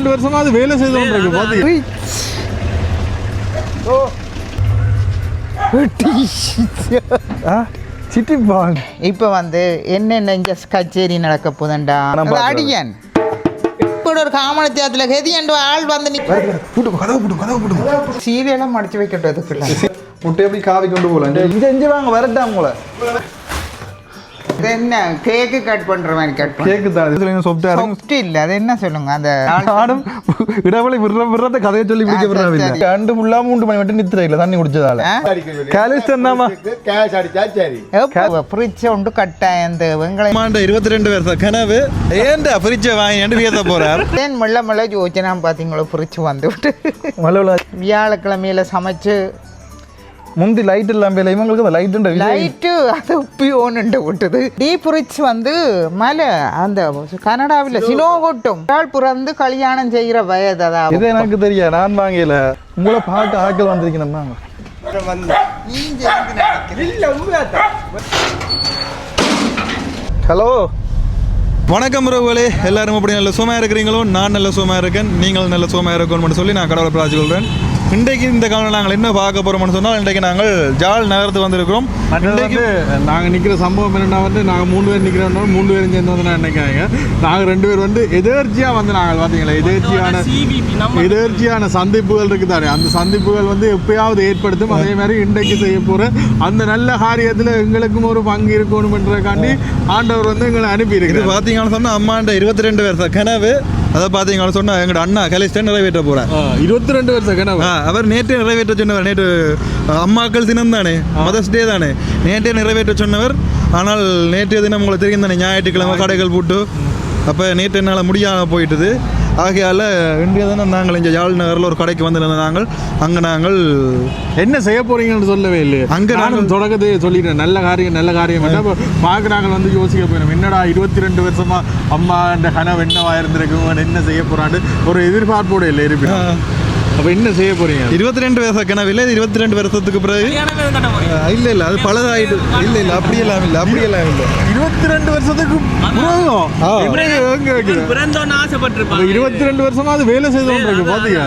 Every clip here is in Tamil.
2 வருஷமா அது வேலை செய்து கொண்டிருக்கு பாத்தீங்க. சிட்டிபான் இப்போ வந்து என்னென்ன இங்கே கச்சேரி நடக்க போதண்டா அடியன் இப்போ ஒரு காமனத்தியத்தில் கெதி என்ற ஆள் வந்து சீரியெல்லாம் மடிச்சு வைக்கிறதுக்குள்ள முட்டை எப்படி காவி கொண்டு போகலாம் இங்கே வாங்க வரட்டாங்க உங்களை. என்ன கேக்கு கட் பண்ற மாதிரி கட் கேக்கு தான் சொஃப்ட் இல்ல அது என்ன சொல்லுங்க அந்த ஆடும் இடவளை விடுறத கதையை சொல்லி பிடிக்க விடுறாங்க. 2 ஃபுல்லா 3 மணி மட்டும் நித்திர இல்ல தண்ணி குடிச்சதால காலேஜ் என்னமா கேஷ் அடிச்சா சரி ஃப்ரிட்ஜ் உண்டு கட்டாயம் இந்த வெங்காயம் 22 வருஷம் கனவு ஏன்டா ஃப்ரிட்ஜ் வாங்கிட்டு வீத போறார். ஏன் மெல்ல மெல்ல யோசனை பாத்தீங்களோ ஃப்ரிட்ஜ் வந்து விட்டு வியாழக்கிழமையில சமைச்சு முந்தி லைட் இல்லாம இவங்களுக்கு அந்த லைட்டு அது உப்பியோன்னு விட்டுது. டீப் ஃப்ரிட்ஜ் வந்து மலை அந்த கனடாவில் சினோ கொட்டும் பிறந்து கல்யாணம் செய்கிற வயது அதாவது இது எனக்கு தெரியாது. நான் வாங்கல உங்களை பார்க்க ஆட்கள் வந்திருக்கணும்னா ஹலோ வணக்கம் உறவுகளே, எல்லாரும் அப்படி நல்ல சும்மா இருக்கிறீங்களோ? நான் நல்ல சும்மா இருக்கேன், நீங்கள் நல்ல சும்மா இருக்கணும்னு சொல்லி நான் கடவுளை பிரார்த்திச்சு கொள்கிறேன். இன்றைக்கு இந்த காலம் நாங்கள் என்ன பார்க்க போகிறோம்னு சொன்னால், இன்றைக்கு நாங்கள் ஜாழ் நகரத்துக்கு வந்திருக்கிறோம். இன்றைக்கு நாங்கள் நிற்கிற சம்பவம் என்னென்னா வந்து நாங்கள் 3 பேர் நிற்கிறோம், 3 பேரும் சேர்ந்து வந்து நான் நினைக்கிறாங்க. நாங்கள் 2 பேர் வந்து எதேர்ச்சியாக வந்து நாங்கள் பார்த்தீங்களா எதேர்ச்சியான சந்திப்புகள் இருக்குது தானே. அந்த சந்திப்புகள் வந்து எப்பயாவது ஏற்படுத்தும். அதே மாதிரி இன்றைக்கு செய்ய போகிற அந்த நல்ல காரியத்தில் எங்களுக்கும் ஒரு பங்கு இருக்கணும்ன்றக்காண்டி ஆண்டவர் வந்து எங்களை அனுப்பியிருக்கு. பார்த்தீங்கன்னு சொன்னால் அம்மாண்ட 22 வருஷம் கனவு. அதை பார்த்தீங்கன்னு சொன்னால் எங்களோட அண்ணா கலிஸ்டன் நிறைவேற்ற போகிறார். 22 வருஷம் கனவு. அவர் நேற்று நிறைவேற்ற சொன்னவர். நேற்று அம்மாக்கள் தினம் தானே, மதர்ஸ் டே தானே, நேற்றே நிறைவேற்ற சொன்னவர். ஆனால் நேற்றைய தினம் உங்களுக்கு தெரியும் தானே, ஞாயிற்றுக்கிழமை கடைகள் போட்டு அப்போ நேற்று என்னால் முடியாமல் போயிட்டுது. ஆகையால் இன்றைய தினம் நாங்கள் இங்கே யாழ் நகரில் ஒரு கடைக்கு வந்துருந்த நாங்கள் அங்கே நாங்கள் என்ன செய்ய போகிறீங்கன்னு சொல்லவே இல்லை. அங்கே நாங்கள் தொடக்கத்தையே சொல்லிட்டேன், நல்ல காரியம் அப்போ பார்க்குறாங்க வந்து யோசிக்க போயிடும். என்னடா 22 வருஷமாக அம்மா இந்த கனவு என்னவா இருந்திருக்கும், என்ன செய்ய போகிறான்னு ஒரு எதிர்பார்ப்போடு இல்லை இருப்பேன். அப்போ என்ன செய்ய போறீங்க? 22 வருஷம் கனவு இல்லை, 22 வருஷத்துக்கு பிறகு இல்லை அது பலதாயிட்டு இல்லை அப்படியெல்லாம் இல்லை 22 வருஷத்துக்கு 22 வருஷமா அது வேலை செய்து கொண்டிருக்கு பாத்தீங்க.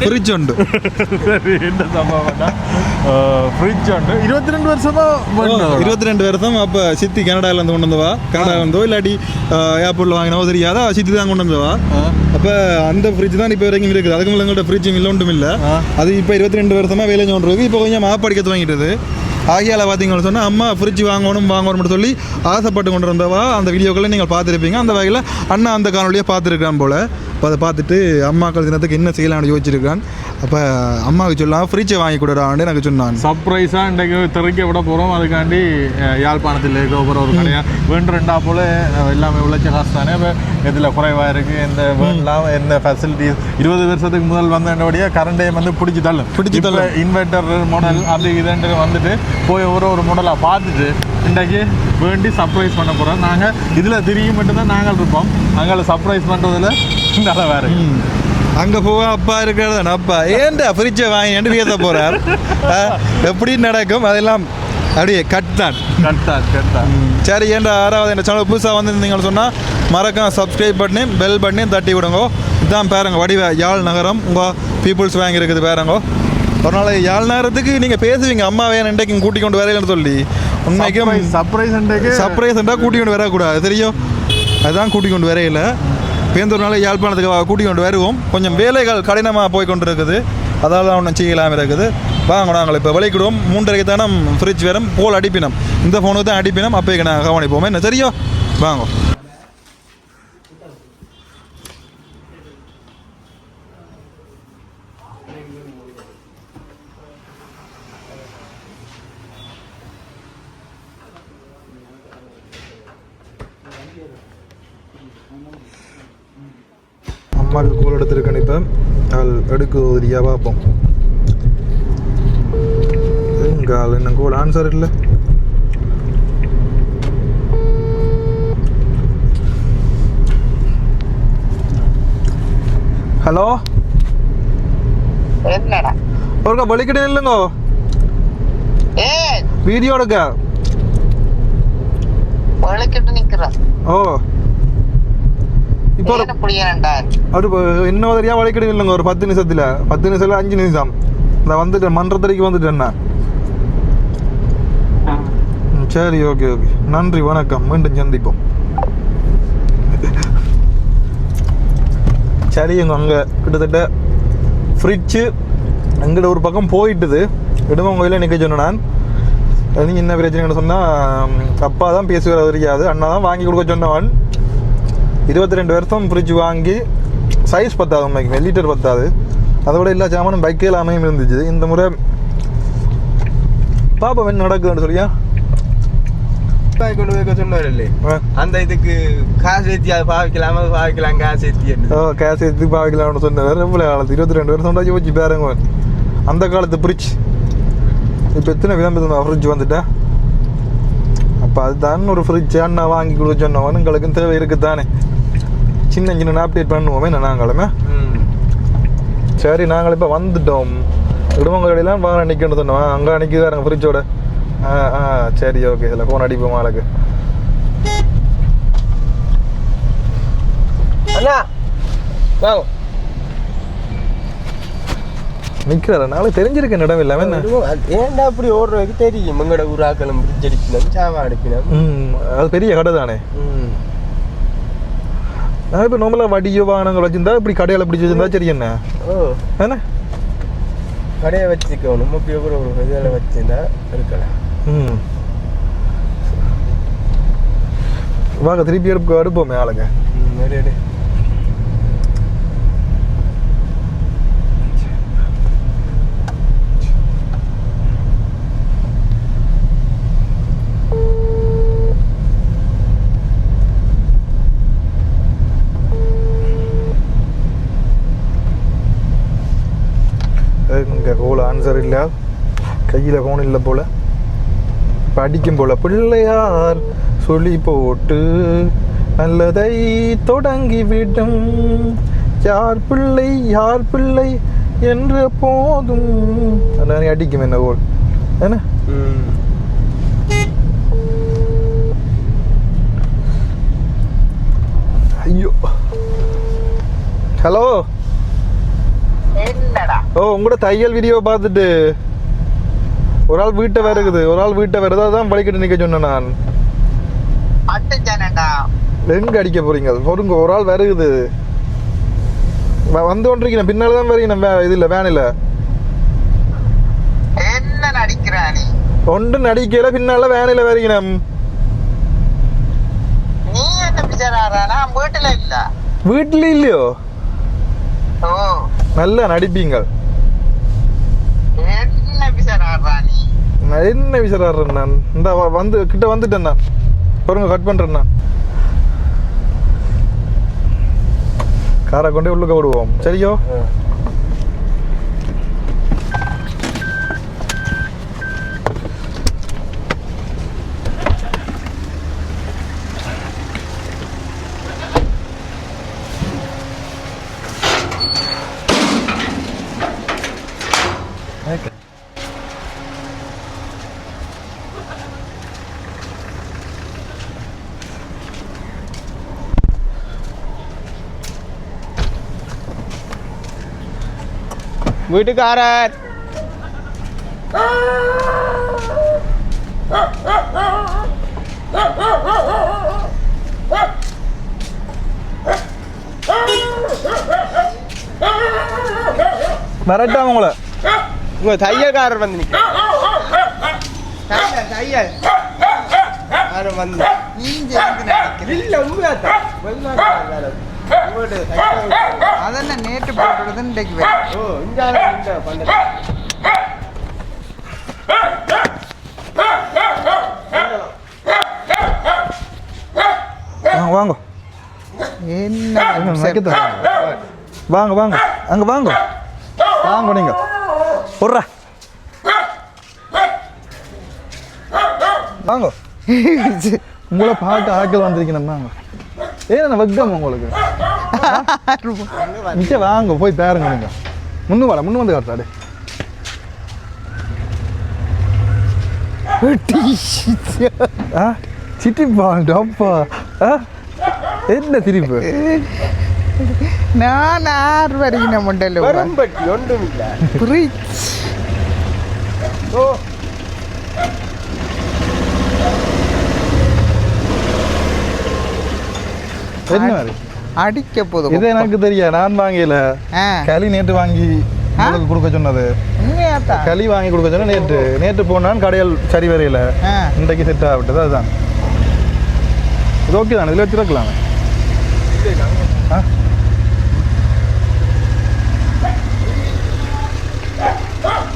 ஃப்ரிட்ஜ் உண்டு. என்ன சம்பவம்னா ஃப்ரிட்ஜ் உண்டு 22 வருஷமா 22 வருஷம். அப்போ சித்தி கனடாவிலேருந்து கொண்டு வந்தவா, கனடாவிலேருந்தோ இல்லாட்டி ஏர்போர்ட்டில் வாங்கினவோ தெரியாதா, சித்தி தான் கொண்டு வந்தவா. அப்போ அந்த ஃப்ரிட்ஜ் தான் இப்போ வரைக்கும் இருக்குது. அதுக்கு மேலே எங்கள்கிட்ட ஃப்ரிட்ஜும் இல்லை, ஒன்றும் இல்லை. அது இப்போ 22 வருஷமாக வேலை செஞ்சுருக்கு. இப்போ கொஞ்சம் மாப்படிக்க வாங்கிட்டது. ஆகியால் பார்த்தீங்கன்னு சொன்னால் அம்மா ஃப்ரிட்ஜ் வாங்கணும்னு சொல்லி ஆசைப்பட்டு கொண்டு வந்தவா. அந்த வீடியோக்களை நீங்கள் பார்த்துருப்பீங்க. அந்த வகையில் அண்ணா அந்த காணொலியை பார்த்துருக்கான் போல். இப்போ அதை பார்த்துட்டு அம்மாக்கள் தினத்துக்கு என்ன செய்யலாம்னு யோசிச்சிருக்கான். அப்போ அம்மாவுக்கு சொல்லலாம் ஃப்ரிட்ஜை வாங்கி கொடுறான்னு எனக்கு சொன்னான். சர்ப்ரைஸாக இன்றைக்கு திறக்க விட போகிறோம். அதுக்காண்டி யாழ்ப்பாணத்தில் இருக்க போகிற ஒரு கடையாக வேண்டுண்டா போல் எல்லாமே உழைச்ச காசு தானே. இப்போ இதில் குறைவாக இருக்குது, எந்த வேண்டலாம், எந்த ஃபெசிலிட்டிஸ் 20 வருஷத்துக்கு முதல் வந்தபடியாக கரண்ட்டே வந்து பிடிச்சி தள்ளும். இன்வெர்டர் மாடல் அப்படி இதுன்ட்டு வந்துட்டு போய் ஒரு மாடலாக பார்த்துட்டு இன்றைக்கு வேண்டி சர்ப்ரைஸ் பண்ண போகிறோம். நாங்கள் இதில் திரியும் மட்டும்தான் நாங்கள் இருப்போம். அங்கே சர்ப்ரைஸ் பண்ணுறதுல நல்லா வேறு. அங்கே போக அப்பா இருக்கிறது அப்பா ஏன்டா ஃப்ரிட்ஜை வாங்கிட்டு வீச போகிறார். எப்படி நடக்கும் அதெல்லாம் அப்படியே கட் தான். சரி, ஏன்டா 6வது இந்த சேனல் புதுசாக வந்துருந்தீங்கன்னு சொன்னால் மறக்காம சப்ஸ்கிரைப் பண்ணி பெல் பண்ணி தட்டி விடுங்க. இதுதான் பாருங்க வடிவ யாழ் நகரம். உங்கள் பீப்புள்ஸ் வாங்கி இருக்குது பாருங்க. ஒரு நாள் யாழ் நகரத்துக்கு நீங்கள் பேசுவீங்க அம்மாவே இன்றைக்கு கூட்டி கொண்டு வரையிலன்னு சொல்லி. உண்மைக்கும் சர்ப்ரைஸ்ன்றா கூட்டி கொண்டு வரக்கூடாது தெரியும். அதுதான் கூட்டி கொண்டு வரையில. பேருந்து ஒரு நாள் யாழ்ப்பாணத்துக்கு கூட்டி கொண்டு வருவோம். கொஞ்சம் வேலைகள் கடினமாக போய் கொண்டு இருக்குது. அதால் தான் ஒன்றும் செய்யலாமல் இருக்குது. வாங்க நாங்கள் இப்போ விளைக்கிடுவோம். 3:30 தானே ஃப்ரிட்ஜ் வேறும் போல் அடிப்பினோம். இந்த ஃபோனுக்கு தான் அடிப்பினோம். அப்போ நாங்கள் கவனிப்போம். என்ன சரியோ வாங்க. அம்மாவுக்கு கோல் எடுத்துருக்கேன். இப்போ அவள் எடுக்குதிரியா பார்ப்போம். எங்கால் என்ன கோல் ஆன்சர் இல்லை. ஹலோ, ஒருக்கா வலிக்கிட்டே இல்லைங்கோ, வீடியோ எடுக்க நிக்கிறேன். ஓ இப்போ ஒரு இன்னும் தெரியா வளைக்கணும் இல்லைங்க ஒரு 10 நிமிஷத்துல 5 நிமிஷம் நான் வந்துட்டேன் மன்றத்தரைக்கு வந்துட்டேன்னா சரி ஓகே ஓகே நன்றி வணக்கம் மீண்டும் சந்திப்போம் சரி அங்கே கிட்டத்தட்ட ஃப்ரிட்ஜு அங்கிட்ட ஒரு பக்கம் போயிட்டுது இடுமன் கோயிலில் நிற்க சொன்னேன் நான் அது என்ன பிரச்சனைன்னு சொன்னால் அப்பா தான் பேசுகிற தெரியாது அண்ணா தான் வாங்கி கொடுக்க சொன்னவன் 22 வருஷம் ஃப்ரிட்ஜ் வாங்கி சைஸ் பத்தாது உண்மைக்கு லிட்டர் பத்தாது அதோட எல்லா சாமானும் பைக்கில் அமையும் இருந்துச்சு இந்த முறை பாப்பா என்ன நடக்குதுன்னு சொல்லியா கொண்டு போய் சொன்னார்லே அந்த இதுக்கு காசு ஏற்றி அதை பாவிக்கலாம் காசு ஏற்றி காசு ஏற்றி பாவிக்கலாம்னு சொன்னார் எவ்வளோ காலத்து 22 வருஷம் வச்சு பாருங்க அந்த காலத்து ஃப்ரிட்ஜ் இப்போ எத்தனை விதம் ஃப்ரிட்ஜ் வந்துட்டா அப்போ அதுதான் ஒரு ஃப்ரிட்ஜ் அண்ணா வாங்கி கொடுக்க சொன்னவன் எங்களுக்கும் தேவை இருக்குதானே சின்ன அப்டேட் பண்ணுவோமே நாங்களுமே சரி நாங்கள் இப்போ வந்துட்டோம் இடுமங்கடையெல்லாம் வாங்க நிற்கணும் சொன்னோம் அங்கே நிற்கிதாருங்க ஃப்ரிட்ஜோட சரி ஓகே இதில் ஃபோன் அடிப்போம் ஆளுக்கு அண்ணா வாங்க நிற்கிறாரு நாளைக்கு தெரிஞ்சிருக்கேன் இடம் இல்லாமல் என்ன ஏன்டா அப்படி ஓடுறதுக்கு தெரியும் எங்களோட ஊராக்களும் ஃப்ரிட்ஜ் அடிப்பினோம் சாவா அடிப்பினோம் அது பெரிய கடை தானே நான் இப்போ நார்மலாக வடியோ வாகனங்கள் வச்சுருந்தா இப்படி கடையில் பிடிச்சி வச்சுருந்தா சரி என்ன என்ன கடையை வச்சுக்கணும் அப்படி ஒரு இதில் வச்சுருந்தா இருக்கலாம் வாங்க திருப்பி அடுப்போமே ஆளுங்க ரெடி இங்கே கோல் ஆன்சர் இல்லை கையில் ஃபோன் இல்லை போல் படிக்கும் போல் பிள்ளையார் சொல்லி போட்டு நல்லதை தொடங்கிவிடும் யார் பிள்ளை என்று போதும் நான் அடிக்கும் என்ன கோல் என்ன ஐயோ ஹலோ ஓ உங்களோட தையல் வீடியோ பார்த்துட்டு ஒரு ஆள் வீட்டை வருகுது அதான் வலிக்கிட்டு நிற்க சொன்னேன் நான் எங்க அடிக்க போறீங்க பொருங்க ஒரு ஆள் வருகுது வந்து கொண்டிருக்கேன் பின்னால தான் வரீங்க இது இல்லை வேனில் ஒன்று நடிக்கல பின்னால வேனில் வரீங்க வீட்டுல இல்லையோ நல்லா நடிப்பீங்க என்ன விசாரிறேன் நான் இந்த வந்து கிட்ட வந்துட்டேன் நான் பாருங்க கட் பண்றேன் நான் காரை கொண்டே உள்ளுக்க விடுவோம் சரியோ வீட்டுக்காரர் வரட்டா உங்களை உங்க தையல்காரர் வந்து நிக்க தையல் வந்து இல்ல உண்மையாத்தான் அதெல்லாம் நேற்று போட்டுறது இன்றைக்கு வாங்க என்ன வாங்க வாங்க அங்க வாங்க வாங்க நீங்க போடுற வாங்க உங்களை பார்த்து ஆட்கள் வந்திருக்கணும் ஏன் வக்கம் உங்களுக்கு நிச்சயம் வாங்க போய் பாருங்க நீங்க முன்னு வந்து காட்டாடு சிரிப்பா டப்பா என்ன சிரிப்பு நான் 6 வரைக்கும் உண்டല്ലോ பெரும்பட்டி ஒன்றும் இல்லை ஃப்ரிட்ஜ் ஓ என்ன மாதிரி அடிக்க போதும் இது எனக்கு தெரியா நான் வாங்கல களி நேற்று வாங்கி உங்களுக்கு கொடுக்க சொன்னது உண்மையாத்தான் களி வாங்கி கொடுக்க சொன்னா நேற்று போனான் கடையில் சரி வரையில இன்றைக்கு செட் ஆகிட்டது அதுதான் இது ஓகே தான் இதில் வச்சுருக்கலாம்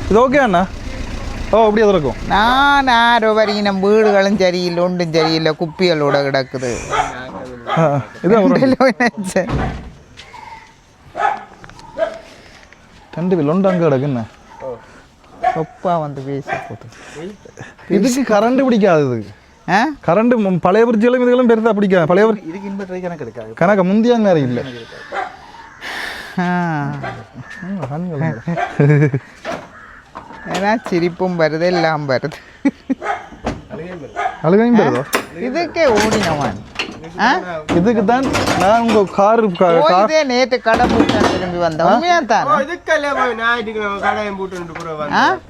இது ஓகே அண்ணா ஓ அப்படியே இருக்கும் நான் 6 வரைக்கும் வீடுகளும் சரியில்லை ஒன்றும் சரியில்லை குப்பிகளோட கிடக்குது ரெண்டு பேர் லொண்டாங்க கிடக்குண்ணே சொப்பா வந்து பேச போகுது இதுக்கு கரண்ட் பிடிக்காது இதுக்கு கரண்ட் பழைய பிரிட்ஜுகளும் இதுகளும் பெருசாக பிடிக்காது பழைய இதுக்கு இன்வெர்டர் கணக்கு எடுக்காது கணக்கு முந்தியா நேரம் இல்லை ஏன்னா சிரிப்பும் வருது எல்லாம் வருது அழுகையும் வருதோ இதுக்கே ஓடினவான் இதுக்கு தான் நான் உங்க கார் நேற்று கடை போட்டு திரும்பி வந்தேன் உண்மையா தான்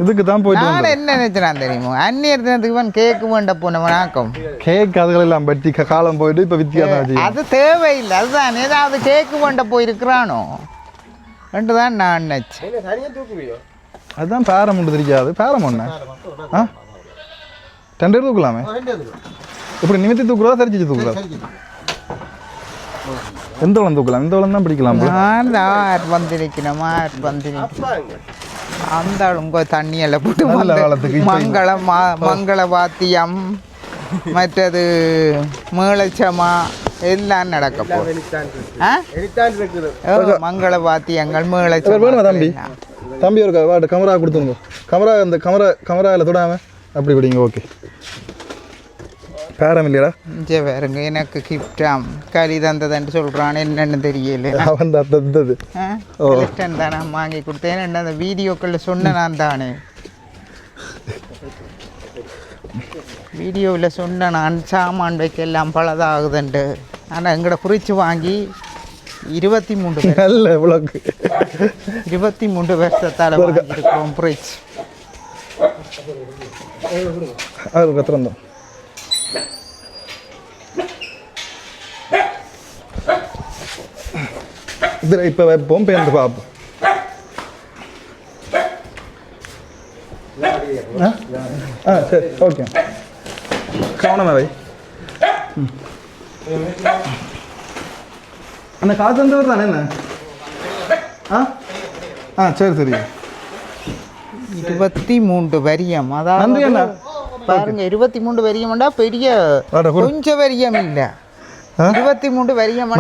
இதுக்கு தான் போயிட்டு நான் என்ன நினைச்சேன் தெரியுமோ அந்நியர் தினத்துக்கு கேக்கு வேண்ட போனவன் ஆக்கம் கேக் அதுகளெல்லாம் பற்றி காலம் போயிட்டு இப்போ வித்தியாசம் அது தேவையில்லை அதுதான் ஏதாவது கேக்கு வேண்ட போயிருக்கிறானோ ரெண்டு தான் நான் நினைச்சேன் அதுதான் பேரம் ஒன்று தெரியாது பேரம் ஒன்று ஆ 2 பேர் தூக்கலாமே இப்படி நிமித்தி தூக்குறதா சரிச்சு தூக்குறதா எந்த வளம் தூக்கலாம் இந்த வளம் தான் பிடிக்கலாம் நான் வந்திருக்கணும் அந்த உங்க தண்ணியெல்லாம் போட்டு மங்கள வாத்தியம் மற்றது மேளச்சமா எல்லாம் நடக்க போகுது மங்கள வாத்தியங்கள் மேளச்சமா தம்பி தம்பி ஒரு கமரா கொடுத்துருங்க கமரா அந்த கமராவில் தொடாமல் அப்படி பிடிங்க ஓகே பேரம் இல்லையா வேறுங்க எனக்கு கிஃப்டாம் களி தந்ததுன்னு சொல்கிறான் என்னன்னு தெரியல அவன் தான் தந்தது தானே வாங்கி கொடுத்தேன் என்ன அந்த வீடியோக்களில் சொன்ன நான் தானே வீடியோவில் சொன்ன நான் சாமான் வைக்க எல்லாம் பலதாகுதுண்டு ஆனால் எங்களோட குறித்து வாங்கி 23 நல்ல விளக்கு 23 வருஷத்தால் வாங்கியிருக்கோம் ஃப்ரிட்ஜ் அது கத்திரம் இதில் இப்போ வைப்போம் பேருந்து பார்ப்போம் சரி ஓகே கவனமா வை அண்ணா காசு வந்தவர் தானே என்ன சரி சரி 23 வரியம் அதாவது பாருங்க 23 வரியம்டா பெரிய கொஞ்சம் வரியம் இல்லை 23 வரியம்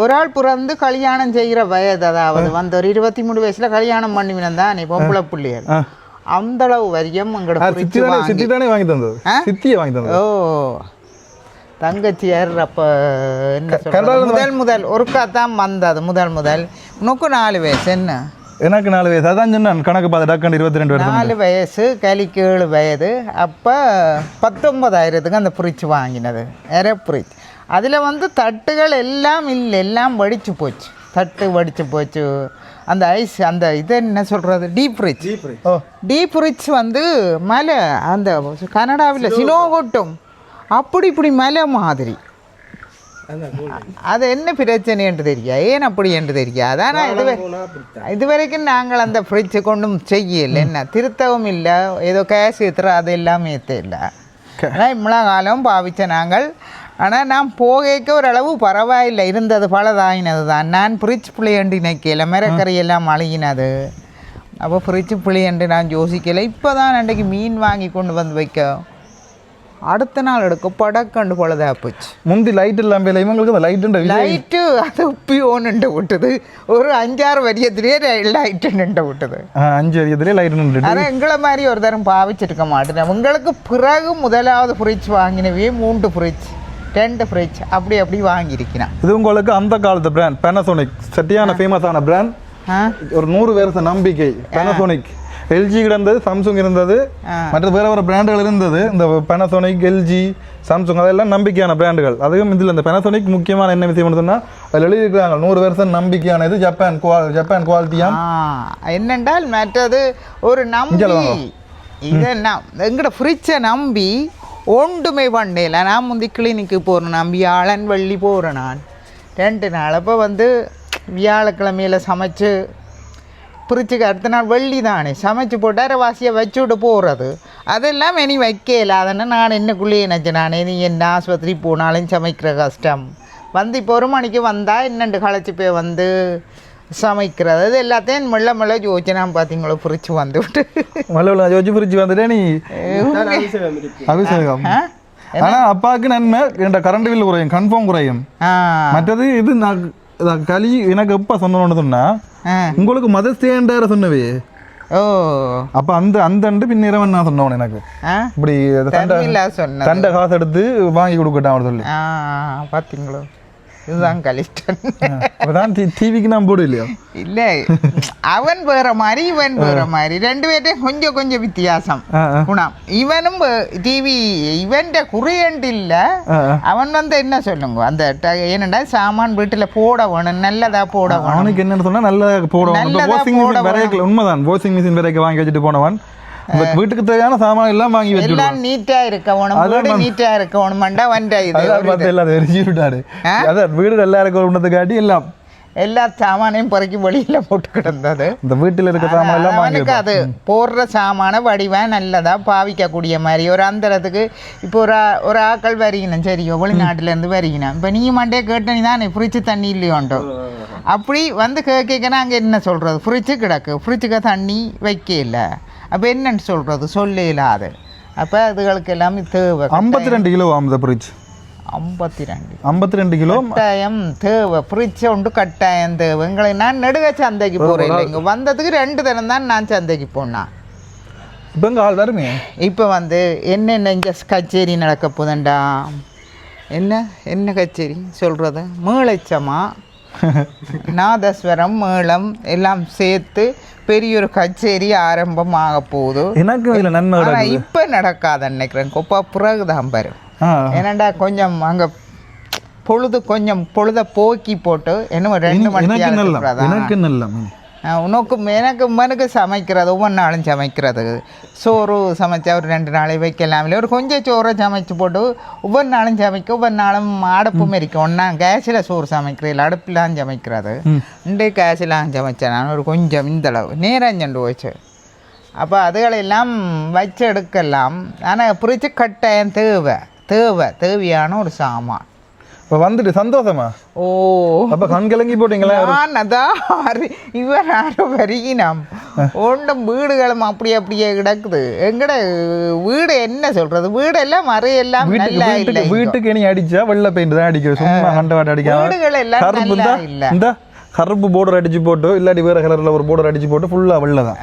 ஒரு ஆள் பிறந்து கல்யாணம் செய்கிற வயது அதாவது வந்த ஒரு 23 வயசுல கல்யாணம் பண்ணிவினன் தான் நீ பொம்பளை பிள்ளைகள் அந்த அளவு வரியம் வாங்கி தந்தது ஓ தங்கச்சியார் அப்ப என்ன சொல்றது முதல் ஒருக்கா தான் வந்தது முதல் உனக்கு 4 வயசு என்ன எனக்கு 4 வயசு அதான் சொன்னேன் கணக்கு பார்த்து டக்குன்னு 22 வயசு 4 வயசு கலிக்கு 7 வயது அப்போ 19,000க்கு அந்த ஃப்ரிட்ஜ் வாங்கினது ஃப்ரிட்ஜ் அதில் வந்து தட்டுகள் எல்லாம் இல்லை எல்லாம் வடிச்சு போச்சு தட்டு வடிச்சு போச்சு அந்த ஐஸ் அந்த இது என்ன சொல்கிறது டீப் ஃப்ரிட்ஜ் வந்து மலை அந்த கனடாவில் சினோ கொட்டும் அப்படி இப்படி மலை மாதிரி அது என்ன பிரச்சனை என்று தெரியா ஏன் அப்படி என்று தெரியா அதான் இதுவரைக்கும் நாங்கள் அந்த ஃப்ரிட்ஜை கொண்டும் செய்யலை என்ன திருத்தவும் இல்லை ஏதோ கேஸ் ஏற்றுற அது எல்லாமே இல்லை ஆனால் இவ்வளோ காலம் பாவிச்ச நாங்கள் ஆனால் நான் போகைக்க ஓரளவு பரவாயில்லை இருந்தது பலதாயினது தான் நான் ஃப்ரிட்ஜ் பிள்ளையண்டு நினைக்கல மரக்கறியெல்லாம் அழுகினது அப்போ ஃப்ரிட்ஜ் பிள்ளையண்டு நான் யோசிக்கலை இப்போ தான் அன்றைக்கு மீன் வாங்கி கொண்டு வந்து வைக்க அடுத்த நாள் எடுக்க படக்கண்டு போலதா போச்சு முந்தி லைட் இல்லாமல் இவங்களுக்கு லைட்டு அது உப்பி ஒன்று விட்டுது ஒரு 5-6 வரியத்திலே லைட்டு நின்று விட்டுது 5 வரியத்திலே லைட் நின்று ஆனால் எங்களை மாதிரி ஒரு தரம் பாவிச்சிருக்க மாட்டேன் உங்களுக்கு பிறகு முதலாவது ஃப்ரிட்ஜ் வாங்கினவே 3 ஃப்ரிட்ஜ் 2 ஃப்ரிட்ஜ் அப்படி வாங்கியிருக்கிறேன் இது உங்களுக்கு அந்த காலத்து பிராண்ட் பேனாசோனிக் சட்டியான ஃபேமஸான பிராண்ட் ஒரு 100 வருஷ நம்பிக்கை பேனாசோனிக் எல்ஜி கிடந்தது, சாம்சங் இருந்தது, மற்ற வேறு பிராண்டுகள் இருந்தது. இந்த Panasonic, எல்ஜி, சாம்சங் அதெல்லாம் நம்பிக்கையான பிராண்டுகள். அதுவும் இதில் இந்த Panasonic முக்கியமான என்ன விஷயம் சொன்னால் அதில் எழுதியிருக்கிறாங்க 100% நம்பிக்கையான இது ஜப்பான் குவாலிட்டியாக. என்னென்றால் மற்றது ஒரு நம்பி இதெல்லாம் எங்கட ஃப்ரிட்ஜை நம்பி ஒன்றுமே பண்ணல. நான் முந்தி கிளினிக்கு போகிறேன், நான் வியாழன் வெள்ளி போகிறேன், நான் 2 நாள். அப்போ வியாழக்கிழமையில் சமைச்சு ஃப்ரிட்ஜுக்கு அடுத்த நாள் வெள்ளி தானே சமைச்சு போட்டு அரைவாசியை வச்சு விட்டு போகிறது. அதெல்லாம் இனி வைக்கல. அதனால் நான் என்னக்குள்ளேயே நினச்சேன், நானே நீ என்ன ஆஸ்பத்திரி போனாலும் சமைக்கிற கஷ்டம் இப்போ 1 மணிக்கு வந்தால் என்னென்று களைச்சி போய் சமைக்கிறது. அது எல்லாத்தையும் மெல்ல ஜோதிச்சு நான் பார்த்தீங்களோ ஃப்ரிட்ஜ் விட்டு மெல்ல ஜோதிச்சு ஃப்ரிட்ஜ் வந்துட்டே நீ அபிஷேகம். ஆனால் அப்பாவுக்கு நன்மை என்ற கரண்ட் பில் குறையும், கன்ஃபார்ம் குறையும். மற்றது இது நான் களி எனக்கு எப்போ சொன்னோன்னு சொன்னா உங்களுக்கு மதர்ஸ் டேன்ற சொன்னவே. அப்ப அந்த பின்னிரவன் நான் சொன்னவன் எனக்கு இப்படி தண்டை காசு எடுத்து வாங்கி கொடுக்கட்டான் அவர் சொல்லி. பார்த்தீங்களோ, இதுதான் கலிஷ்டன். அதான் டிவிக்கு நான் போடு இல்லையா? இல்லை, அவன் வேற மாதிரி இவன் வேற மாதிரி, 2 பேர்ட்டையும் கொஞ்சம் வித்தியாசம் குணம். இவனும் டிவி இவன் குறையண்டு இல்லை. அவன் என்ன சொல்லுங்க அந்த ஏனண்டா சாமான் வீட்டில் போட வேணும், நல்லதா போட வேணும். அவனுக்கு என்னன்னு சொன்னா நல்லதா போட வேணும். உண்மைதான், வாஷிங் மிஷின் வரைக்கும் வாங்கி வச்சுட்டு போனவன் வீட்டுக்கு தேவையான சாமான் எல்லாம் வாங்கி வச்சு எல்லாம் நீட்டா இருக்கணும், வீடு நீட்டா இருக்கணும்டா வண்டா. இது வீடு நல்லா இருக்கணுன்றதுக்காட்டி எல்லா சாமானையும் பொறுக்கி வெளியில போட்டு கிடந்தது. இந்த வீட்டில் இருக்க சாமான் எல்லாம் அவனுக்கு அது போடுற சாமான வடிவா நல்லதா பாவிக்கக்கூடிய மாதிரி ஒரு அந்தரத்துக்கு. இப்போ ஒரு ஆக்கள் வரிக்கணும், சரியோ வெளிநாட்டுல இருந்து வரிக்கணும். இப்போ நீ மண்டே கேட்ட நீ தான் ஃப்ரிட்ஜ் தண்ணி இல்லையோண்டோ அப்படி கேட்கனா அங்கே என்ன சொல்றது, ஃப்ரிட்ஜு கிடக்கு, ஃப்ரிட்ஜுக்கு தண்ணி வைக்க இல்லை. அப்போ என்னன்னு சொல்கிறது, சொல்ல இல்லாது. அப்போ அதுகளுக்கு எல்லாமே தேவை. 52 கிலோ அந்த ஃப்ரிட்ஜ் 52 கிலோ கட்டாயம் தேவை. ஃப்ரிட்ஜ் ஒன்று கட்டாயம் தேவை. எங்களுக்கு நான் நெடுக சந்தைக்கு போகிறேன் இல்லை, இங்கே வந்ததுக்கு 2 தினம் தான் நான் சந்தைக்கு போனேன். இப்போ இங்கே ஆள் வருமே. இப்போ என்னென்ன இங்கே கச்சேரி நடக்க போதண்டா. என்ன கச்சேரி சொல்கிறது, மேளச்சமா நாதஸ்வரம் மேளம் எல்லாம் சேர்த்து பெரிய ஒரு கச்சேரி ஆரம்பமாக போகுது. எனக்கு இப்போ நடக்காது நினைக்கிறேன், கொப்பா பிறகுதான் பாரு. ஏன்னாண்டா கொஞ்சம் அங்கே பொழுத போக்கி போட்டு இன்னும் 2 மணி எனக்கு சமைக்கிறது ஒவ்வொரு நாளும் சமைக்கிறது. சோறு சமைச்சா ஒரு 2 நாளை வைக்கலாம், இல்லை ஒரு கொஞ்சம் சோறை சமைச்சு போட்டு ஒவ்வொரு நாளும் சமைக்க. ஒவ்வொரு நாளும் அடுப்பும் இருக்கும். ஒன்றா கேஸில் சோறு சமைக்கிறேன், அடுப்புலாம் சமைக்கிறது. இன்றைக்கு கேஸிலாம் சமைச்சேன் நான் ஒரு கொஞ்சம் இந்தளவு நேரம் சென்று போச்சு. அப்போ அதுகளெல்லாம் வச்சு எடுக்கலாம். ஆனால் பிரித்து கட்டாயம் தேவையான ஒரு சாமான். இப்போ வந்துட்டு சந்தோஷமா? ஓ, அப்போ கண் கலங்கி போட்டீங்களா? இவன் யாரும் வருகினாம் ஒன்றும் வீடுகளும் அப்படியே கிடக்குது. எங்கட வீடு என்ன சொல்றது, வீடெல்லாம் மறையெல்லாம் வீட்டுக்கு இனி அடிச்சா வெள்ளை பெயிண்ட் தான் அடிக்கும், சும்மா கண்டவாட்டு அடிக்க. வீடுகள் எல்லாம் நல்லா இல்லை. கருப்பு போர்டர் அடிச்சு போட்டு இல்லாட்டி வேற கலர்ல ஒரு போர்டர் அடிச்சு போட்டு ஃபுல்லா வெள்ளதான்.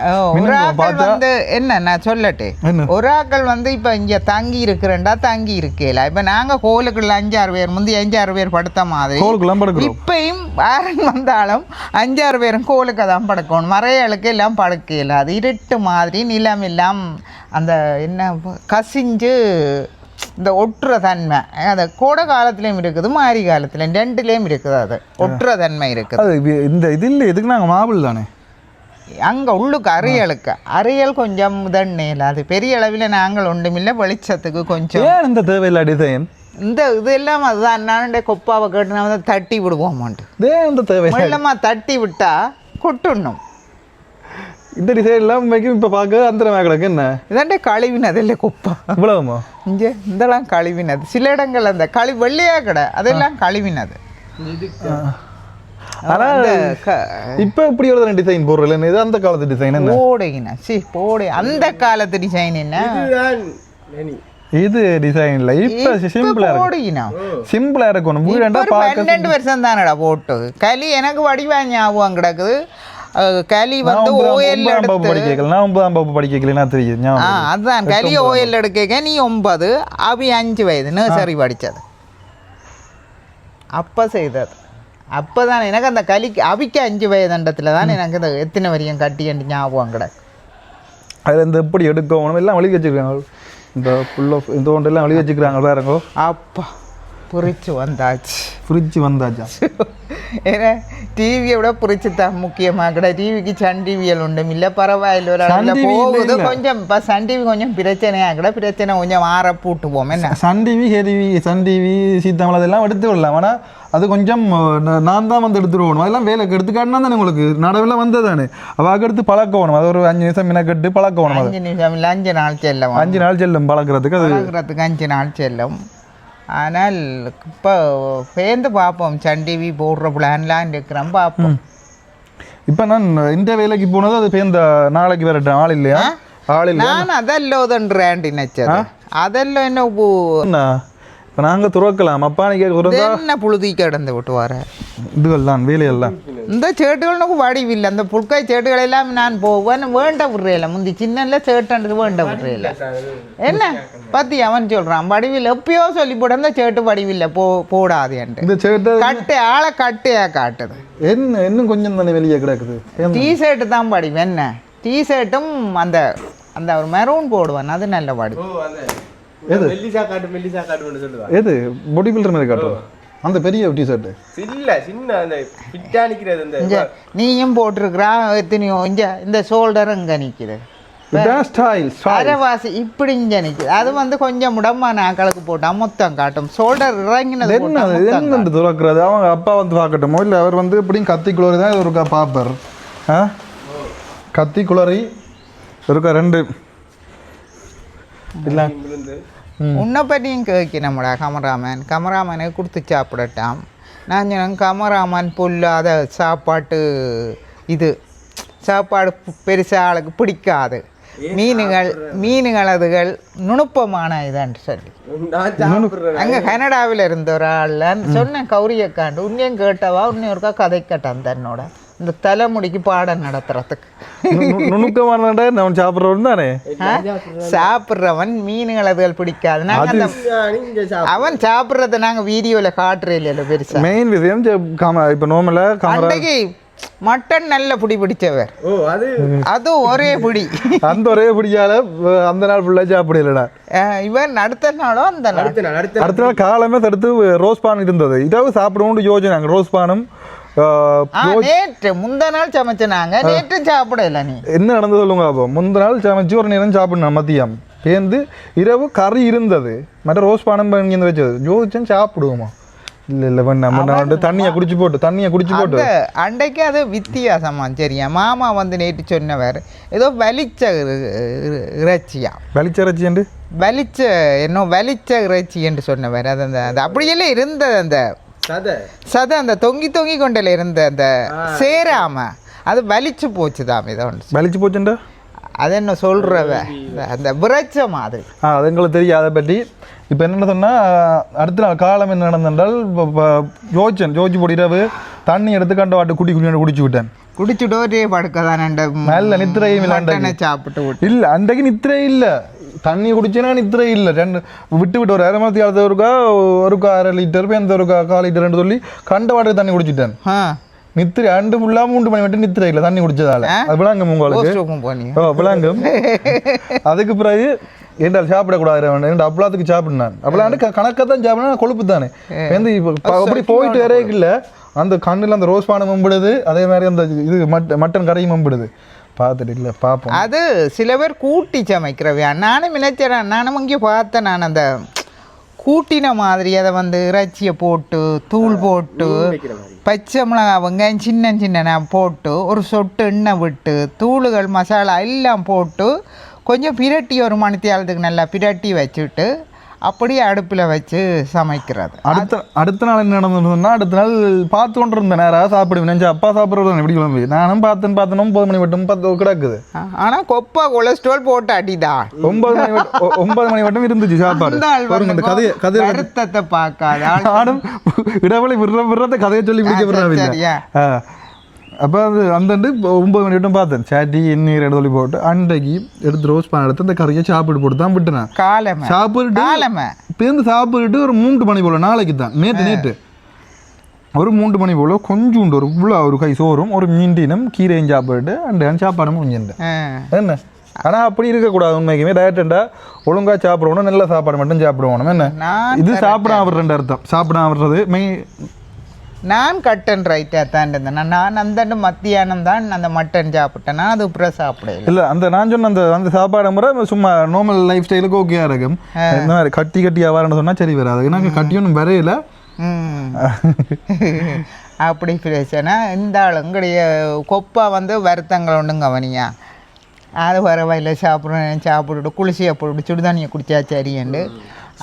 என்ன நான் சொல்லட்டேன், ஒரு ஆக்கள் இப்ப இங்க தங்கி இருக்கல. இப்ப நாங்க கோலுக்குள்ள 5-6 பேர், முந்தி 5-6 பேர் படுத்த மாதிரி இப்பயும் யாரும் வந்தாலும் 5-6 பேரும் கோலுக்கு தான் படுக்கணும். மறையாளுக்கு எல்லாம் படுக்கல. அது இருட்டு மாதிரி நிலம் எல்லாம் அந்த என்ன கசிஞ்சு இந்த ஒட்டுற தன்மை அது கோடை காலத்துலேயும் இருக்குது, மாரி காலத்துலேயும் 2லேயும் இருக்குது. அது ஒட்டுற தன்மை இருக்குது. இந்த இதில் எதுக்கு நாங்கள் மாபிள் தானே அங்கே உள்ளுக்கு அறையல் கொஞ்சம் இதண்ணையில் அது பெரிய அளவில் நாங்கள் ஒன்றுமில்லை. வெளிச்சத்துக்கு கொஞ்சம் இந்த தேவையில்லை டிசைன் இந்த இதெல்லாம் அதுதான். நான் கொப்பாவை கேட்டு நான் தட்டி விடுவோமான்ட்டு இந்த தேவை வெள்ளமாக தட்டி விட்டா கொட்டுணும். இந்த டிசைன் எல்லாம் இப்போ பார்க்க அந்த கிடக்கு. என்ன இதாண்டே கழிவினது இல்லை குப்பா இவ்வளவுமா? இங்கே இதெல்லாம் கழிவினது. சில இடங்கள் அந்த வெள்ளையா கடை அதெல்லாம் கழிவினது. ஆனால் இப்போ இப்படி ஒரு டிசைன் போடுறல, இது அந்த காலத்து டிசைன் போடுங்கண்ணா. அந்த காலத்து டிசைன் என்ன இது டிசைன் இல்லை. இப்போ சிம்பிளா இருக்கணும். 12 வருஷம் தானடா போட்டு களி எனக்கு வடிவா ஞாபகம் கிடக்குது. களி ஓஎல் அதான் களி ஓஎல் எடுக்க நீ 9 அவி 5 வயது நர்சரி படித்தது அப்போ செய்தது. அப்போ தான் எனக்கு அந்த களிக்கு அவிக்க 5 வயதுன்றதுல தான் எனக்கு அந்த எத்தனை வரையும் கட்டி ஞாபகம் கிடக்கு. அதில் இந்த எப்படி எடுக்கணும் எல்லாம் வழி வச்சுருக்காங்க. இந்த ஃபுல் ஆஃப் இந்த ஒன்றெல்லாம் வழி வச்சுக்கிறாங்க பாருங்கோ. அப்பா புரிச்சு வந்தாச்சு. ஃப்ரிட்ஜ் வந்தாச்சா? ஏன்னா டிவியை விட புரிச்சு தான் முக்கியமாக கூட. டிவிக்கு சன் டிவியல் ஒன்றும் இல்லை, பரவாயில்ல ஒரு அளவில் போகுது. கொஞ்சம் இப்போ சன் டிவி கொஞ்சம் பிரச்சனையாக கூட பிரச்சனை கொஞ்சம் மாற பூட்டுவோம். என்ன சன் டிவி சீத்தாமல் அதெல்லாம் எடுத்து விடலாம். ஆனால் அது கொஞ்சம் நான் தான் வந்து எடுத்துருவோம். அதெல்லாம் வேலைக்கு எடுத்துக்காட்டினா தானே உங்களுக்கு நடவெல்லாம் வந்தது தானே. அவள் எடுத்து பழக்கணும். அது ஒரு 5 நிமிஷம் மினக்கட்டு பழக்கணும். 5 நிமிஷம் இல்லை 5 நாள் செல்லும். 5 நாள் செல்லும் பழக்கிறதுக்கு. அது 5 நாள் செல்லும். ஆனால் இப்போ சேர்ந்து பார்ப்போம். சன் டிவி போடுற பிளான்லாம் இருக்கிறோம், பார்ப்போம். இப்போ நான் இந்த வேலைக்கு போனது அது பேர்ந்த நாளைக்கு வரட்டும். ஆள் இல்லையா? ஆள் இல்லை. நான் அதெல்லாம் நினைச்சது. அதெல்லாம் என்ன இப்போ நாங்கள் துறக்கலாம். அப்பா நீ கேட்க என்ன புழுதி கிடந்து விட்டு வர இதுகள் தான் வேலையெல்லாம். இந்த சேட்டுகளுக்கு வடிவில்லை. அந்த புல்காய் சேட்டுகள் எல்லாம் நான் போவேன் வேண்ட விடுறேல. முந்தி சின்னல சேட்டுன்றது வேண்ட விடுறேல. என்ன பத்தி அவன் சொல்றான் வடிவில் எப்பயோ சொல்லி போட அந்த சேட்டு வடிவில்லை போடாது என்று. இந்த சேட்டு கட்டு ஆளை கட்டையா காட்டுது. என்ன இன்னும் கொஞ்சம் தானே வெளியே கிடக்குது. டிஷர்ட்டு தான் வடிவு. என்ன டிஷர்ட்டும் அந்த அந்த ஒரு மெரூன் போடுவான், அது நல்ல வடிவு. எது எது பாடி பில்டர் மாதிரி காட்டுவோம். அந்த பெரிய டிஷர்ட்டு இல்ல சின்ன அந்த ஃபிட்டா நிக்கிறது. இந்த நீயும் போட்டிருக்கிறா எத்தனையோ இந்த ஷோல்டர் இங்க நிக்குது. அரைவாசி இப்படி இங்க நிக்குது. அது வந்து கொஞ்சம் முடமான ஆக்களுக்கு போட்டா மொத்தம் காட்டும். ஷோல்டர் இறங்கினது என்ன துறக்கிறது. அவங்க அப்பா வந்து பார்க்கட்டுமோ இல்லை அவர் வந்து எப்படியும் கத்தி குளறி தான் இருக்கா பாப்பர். கத்தி குளறி இருக்கா 2 இல்லை. உன்னை பற்றியும் கேட்கணும்டா கமராமேனை கொடுத்து சாப்பிடட்டாம். நான் சொன்னேன் கமராமேன் பொல்லாத சாப்பாடு பெருசாக ஆளுக்கு பிடிக்காது. மீனுகள் அதுகள் நுணுப்பமான இதான்னு சொல்லி அங்கே கனடாவில் இருந்த ஒரு ஆள் சொன்னேன் கௌரியக்காண்டு உன்னையும் கேட்டவா உன்னையும் ஒருக்கா கதை கேட்டான் தன்னோட இந்த தலைமுடிக்கு பாடம் நடத்துறதுக்கு. நுணுக்கமான சாப்பிட்றவன் தானே சாப்பிட்றவன் மீனுகள் அதுகள் பிடிக்காது. அவன் சாப்பிட்றத நாங்கள் வீடியோவில் காட்டுறே இல்லைல்ல பெருசா. மெயின் விஷயம் இப்போ நோமலாக மட்டன் நல்ல பிடிச்சவர். அது ஒரே பிடி. அந்த ஒரே பிடியால அந்த நாள் ஃபுல்லாக சாப்பிடலடா. இவன் அடுத்த நாள் காலமே தடுத்து ரோஸ் பான் இருந்தது. இதாவது சாப்பிடுவோம்னு யோசிச்சாங்க. ரோஸ் பானும் நேற்று முந்த நாள் சமைச்சனாங்க. நேற்று சாப்பிடல. நீ என்ன நடந்தது சொல்லுங்க. அப்போ முந்த நாள் சமைச்சு ஒரு நேரம் சாப்பிடணும். மதியம் பேர்ந்து இரவு கறி இருந்தது. மற்ற ரோஸ் பானம் வச்சது யோசிச்சேன் சாப்பிடுவோமா இல்லை பண்ண தண்ணியை குடிச்சு போட்டு அன்றைக்கு அது வித்தியாசமா. சரியா மாமா வந்து நேற்று சொன்னவர் ஏதோ வலிச்ச இறைச்சியா வலிச்ச இறைச்சி என்று சொன்னவர். அது அந்த அப்படியெல்லாம் இருந்தது. அந்த சதை அந்த தொங்கி கொண்டல இருந்த அந்த சேராம அது வலிச்சு போச்சுதான். இதை வலிச்சு போச்சுண்டா அது என்ன சொல்றவ அந்த விரைச்ச மாதிரி. அது எங்களுக்கு தெரியும். அதை பற்றி இப்போ என்ன சொன்னால் அடுத்த நாள் காலம் என்ன நடந்தால் ஜோதிச்சு போட்டிட்டு தண்ணி எடுத்து கண்ட வாட்டு குடிச்சு விட்டேன். குடிச்சுட்டு ஒரே படுக்கதான் நல்ல நித்திரையும் சாப்பிட்டு இல்லை. அன்றைக்கு நித்திரை இல்லை. தண்ணி குடிச்சேன்னா நித்திரை இல்லை. விட்டு ஒரு 1/2 மணி நேரத்து ஒருக்கா 1/2 லிட்டர் எந்த ஒரு 1/4 லிட்டர்னு சொல்லி கண்ட வாட்டுக்கு தண்ணி குடிச்சிட்டேன். நித்திரை 2 ஃபுல்லாக 3 மணி மட்டும் நித்திரை இல்லை தண்ணி குடிச்சதால. அது விளாங்கும் உங்களுக்கு விளாங்கும். அதுக்கு பிறகு என்றால் சாப்பிடக்கூடாது. அப்பளாத்துக்கு சாப்பிடுனான். அப்பளாண்டு கணக்காக தான் சாப்பிடணும். கொழுப்பு தானே வந்து அப்படி போயிட்டு வரைக்கும் இல்லை. அந்த கண்ணில் அந்த ரோஸ் பானம் மம்பிடுது. அதே மாதிரி அந்த இது மட்டன் கரையும் மம்பிடுது. பார்த்துட்டு இல்லை பார்ப்போம். அது சில பேர் கூட்டி சமைக்கிறவையா. நானும் நினைச்சேன். நானும் இங்கே பார்த்தேன். நான் அந்த கூட்டின மாதிரி அதை வந்து இறைச்சியை போட்டு தூள் போட்டு பச்சை மிளகா வெங்காயம் சின்ன போட்டு ஒரு சொட்டு எண்ணெய் விட்டு தூளுகள் மசாலா எல்லாம் போட்டு கொஞ்சம் பிரட்டி ஒரு மணித்தியாலத்துக்கு நல்லா பிரட்டி வச்சுட்டு அப்படியே அடுப்பில் வச்சு சமைக்கிறது. அடுத்த நாள் என்ன நடந்ததுன்னா அடுத்த நாள் பார்த்து கொண்டு இருந்தேன். நேராக சாப்பிடுவேன். நினச்சி அப்பா சாப்பிட்றது எப்படி கிளம்பி நானும் பார்த்தேன் 9 மணி மட்டும் 10 கிடக்குது. ஆனால் கொப்பா கொலஸ்ட்ரால் போட்டு அடிதான் 9 மணி மட்டும் இருந்துச்சு சாப்பாடு. வருத்தத்தை பார்க்காத நானும் இடவெளி விடுறத கதையை சொல்லி பிடிக்க. அப்போ அது அந்தண்டு 9 மணி மட்டும் பார்த்தேன். சாட்டி எண்ணீர் எடுத்து போட்டு அன்றைக்கு எடுத்து ரோஸ் பான் எடுத்து அந்த கறியை சாப்பிட்டு போட்டு தான் விட்டுனேன். சாப்பிட்டு ஒரு 3 மணி போல் நாளைக்கு தான் நேற்று ஒரு 3 மணி போல் கொஞ்சோண்டு ஒரு ஃபுல்லாக ஒரு கை சோறும் ஒரு மீண்டினும் கீரையும் சாப்பிட்டு அண்டு சாப்பாடும் முடிஞ்சுட்டேன். என்ன ஆனால் அப்படி இருக்கக்கூடாது உண்மைக்குமே டயட்டண்டா ஒழுங்காக சாப்பிடணும் நல்ல சாப்பாடு மட்டும் சாப்பிடுவோம் என்ன இது சாப்பிடாம விடுறேன் அர்த்தம் சாப்பிடாம விடுறது நான் கட்டன் ரைட்டாக தான் இருந்தேன் நான் அந்த மத்தியானம் தான் அந்த மட்டன் சாப்பிட்டேன் நான் அது அப்புறம் சாப்பிடல இல்லை அந்த நான் சொன்ன அந்த அந்த சாப்பாடு முறை சும்மா நார்மல் லைஃப் ஸ்டைலுக்கு ஓகேயா இருக்கும் இந்த மாதிரி கட்டி வரேன்னு சொன்னால் சரி வராது எனக்கு கட்டி ஒன்றும் வரையில அப்படி பிரச்சனை இந்த ஆளுங்களுடைய கொப்பா வந்து வருத்தங்கள் ஒன்றும் கவனியா அது வர வயலில் சாப்பிட்டுட்டு குளிசியை போட்டு சுடுதண்ணியை குடிச்சா சரிண்டு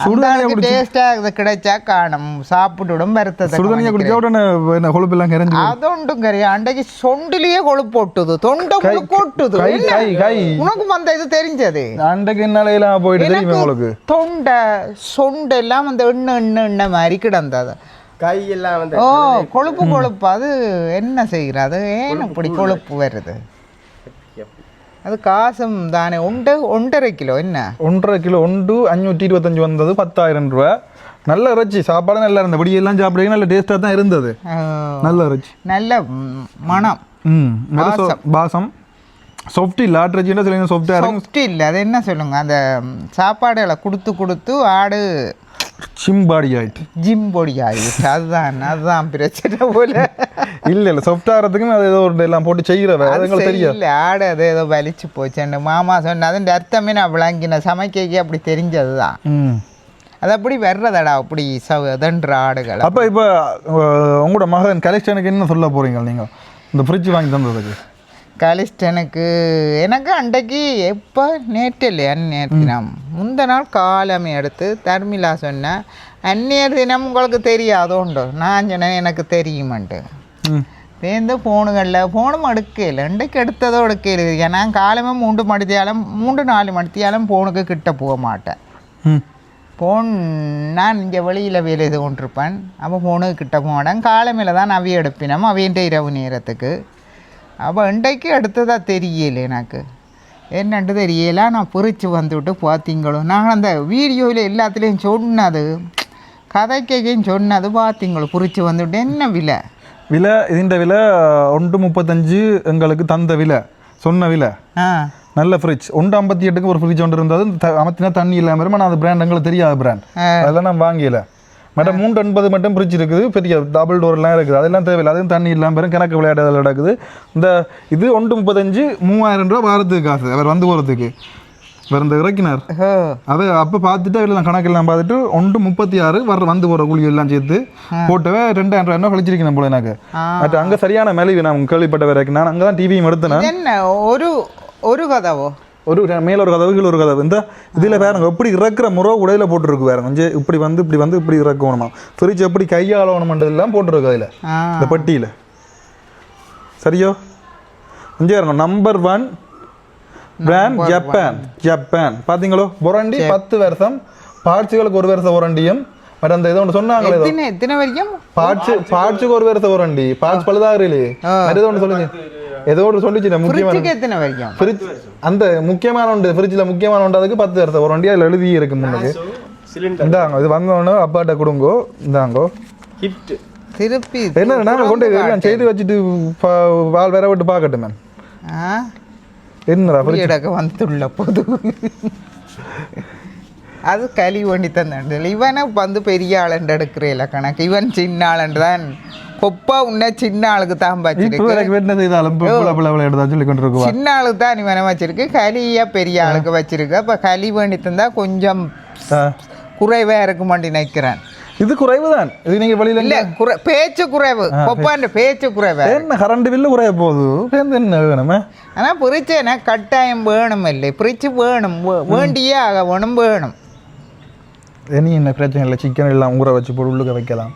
சுடுதண்ணி டேஸ்ட்டாக கிடைச்சா காணும் சாப்பிட்டுடும் வருத்தத்தை சுடுதண்ணியை குடிச்சா உடனே கொழுப்பெல்லாம் கரைஞ்சி அது ஒன்றும் கரையா அன்றைக்கு சொண்டிலேயே கொழுப்பு ஒட்டுது தொண்டை கொட்டுது உனக்கு அந்த இது தெரிஞ்சது அன்றைக்கு என்னால போயிட்டு தெரியுமா உங்களுக்கு தொண்டை சொண்டெல்லாம் அந்த எண்ணெய் மாதிரி கிடந்தது கையெல்லாம் வந்து கொழுப்பு அது என்ன செய்கிறது ஏன் இப்படி கொழுப்பு வருது அது காசும் தானே 1.5 கிலோ என்ன 1.5 கிலோ 525 வந்தது 10,000 ரூபா நல்ல இறைச்சி சாப்பாடு நல்லா இருந்தது விடியெல்லாம் சாப்பிடுறீங்க நல்ல டேஸ்ட்டாக தான் இருந்தது நல்ல இறைச்சி நல்ல மனம் பாசம் சாஃப்ட் இல்லை ஆட்ரச்சின்னா சொல்லுங்க சாஃப்ட் இல்லை அது என்ன சொல்லுங்க அந்த சாப்பாடுகளை கொடுத்து ஆடு ஜிம் பாடி ஆயிடுச்சு அதுதான் பிரச்சனை போல இல்லை சாஃப்ட் ஆகிறதுக்கும் அது ஏதோ ஒரு எல்லாம் போட்டு செய்கிறவ அதுங்களுக்கு தெரியும் இல்லை ஆடு அது ஏதோ வலிச்சு போச்சு மாமா சொன்ன அதன் அர்த்தமே நான் விளங்கின சமைக்க அப்படி தெரிஞ்சது தான் அது அப்படி வர்றதடா அப்படி அதன்ற ஆடுகள் அப்போ இப்போ உங்களோட மகன் கலெக்ஷனுக்கு என்ன சொல்ல போகிறீங்க நீங்கள் இந்த ஃப்ரிட்ஜ் வாங்கி தந்ததுக்கு கலிஸ்டனுக்கு எனக்கு அன்றைக்கு எப்போ நேற்று இல்லையா நேற்று தினம் முந்த நாள் காலமே எடுத்து தர்மிலா சொன்னேன் அந்நேர் தினம் உங்களுக்கு தெரியாதோண்டு நான் சொன்னேன் எனக்கு தெரியுமான்ட்டு சேர்ந்து ஃபோனும் எடுக்கல இன்றைக்கு எடுத்ததோ எடுக்கல நான் காலமே 3-4 மணித்தியாலும் ஃபோனுக்கு கிட்ட போக மாட்டேன் ஃபோன் நான் இங்கே வெளியில் வேலை இது கொண்டிருப்பேன் அப்போ ஃபோனுக்கு கிட்ட போக மாட்டேன் காலமையில் தான் அவையை எடுப்பினோம் அவையின்ற இரவு நேரத்துக்கு அப்போ இன்றைக்கு எடுத்ததாக தெரியல எனக்கு என்னன்ட்டு தெரியல நான் பொறிச்சு வந்துவிட்டு பார்த்தீங்களோ நான் அந்த வீடியோவில் எல்லாத்துலேயும் சொன்னது கதைக்கையும் சொன்னது பார்த்தீங்களோ பொறிச்சு வந்துவிட்டு என்ன விலை இதுன்ற விலை 1.35 எங்களுக்கு தந்த விலை சொன்ன விலை நல்ல ஃப்ரிட்ஜ் 1.58க்கு ஒரு ஃப்ரிட்ஜ் ஒன்று இருந்தது அமர்த்தினா தண்ணி இல்லாமல் நான் அது பிராண்ட் எங்களுக்கு தெரியாத பிராண்ட் அதெல்லாம் நான் வாங்கல மேடம் 3.80 மட்டும் ஃப்ரிட்ஜ் இருக்குது பெரிய டபுள் டோர்லாம் இருக்குது அதெல்லாம் தேவையில்லை அதுவும் தண்ணி இல்லாமல் பெரும் கணக்கு விளையாடுதல் நடக்குது இந்த இது 1.35 3,000 ரூபா வாரத்துக்கு காசு அவர் வந்து போகிறதுக்கு வேறு இந்த இறக்கினார் அதை அப்போ பார்த்துட்டு அதில் நான் கணக்கெல்லாம் பார்த்துட்டு 1.36 வந்து போகிற கூலி எல்லாம் சேர்த்து போட்டவே 2,000 ரூபா கழிச்சிருக்கேன் போல எனக்கு பட் அங்கே சரியான மேலே நான் கேள்விப்பட்ட வரைக்கும் நான் அங்கே தான் டிவியும் எடுத்தேன் என்ன ஒரு கதவோ ஒரு மேல ஒரு கதவு கீழே ஒரு கதவு இந்த இதில் வேறுங்க எப்படி இறக்குற முறை உடையில போட்டுருக்கு வேறு கொஞ்சம் இப்படி வந்து இப்படி இறக்கணுமா ஃப்ரிட்ஜ் எப்படி கையாளணுமன்றதெல்லாம் போட்டுருக்கு அதில் இந்த பெட்டியில் சரியோ கொஞ்சம் இருங்க நம்பர் 1 பிராண்ட் ஜப்பான் பார்த்தீங்களோ வாரண்டி 10 வருஷம் பார்ட்ஸுகளுக்கு 1 வருஷம் வாரண்டியும் பட் அந்த இதை ஒன்று சொன்னாங்களே எத்தனை வரைக்கும் பார்ட்ஸுக்கு 1 வருஷம் வாரண்டி பார்ட்ஸ் பழுதாகலே அது ஒன்று சொல்லுங்க ஏதோ ஒரு சொல்லிச்சு முக்கியமான ஃப்ரிட்ஜ் அந்த முக்கியமான ஒன்று ஃப்ரிட்ஜில் முக்கியமான ஒன்று அதுக்கு 10 வருஷம் ஒரு வண்டி அதில் எழுதி இருக்கு முன்னுக்கு இந்தாங்க இது வந்தோடனே அப்பாட்ட கொடுங்கோ இந்தாங்கோ திருப்பி என்ன நாங்கள் கொண்டு செய்து வச்சுட்டு வால் வேற விட்டு பார்க்கட்டும் மேம் என்னடா இடக்க வந்துள்ள போது அது களி வண்டி தந்தாண்டு இவனை வந்து பெரிய ஆளுண்டு எடுக்கிறேல கணக்கு இவன் சின்ன ஆளுண்டு தான் கொப்பா உன்ன சின்ன ஆளுக்கு தான் வச்சிருக்கு சின்ன ஆளுக்கு தான் இவனை வச்சிருக்கு களியா பெரிய ஆளுக்கு வச்சிருக்கு அப்ப களி வேண்டி தந்தா கொஞ்சம் குறைவா இருக்க மாட்டி நினைக்கிறேன் இது குறைவு தான் இது நீங்க வெளியில இல்ல பேச்சு குறைவு கொப்பாண்ட பேச்சு குறைவு என்ன கரண்ட் பில்லு குறைய போகுது என்ன வேணுமே ஆனா பிரிச்சேனா கட்டாயம் வேணும் இல்லை பிரிச்சு வேணும் வேண்டியே ஆக வேணும் இனி என்ன பிரச்சனை இல்லை சிக்கன் எல்லாம் ஊற வச்சு போட்டு உள்ளுக்க வைக்கலாம்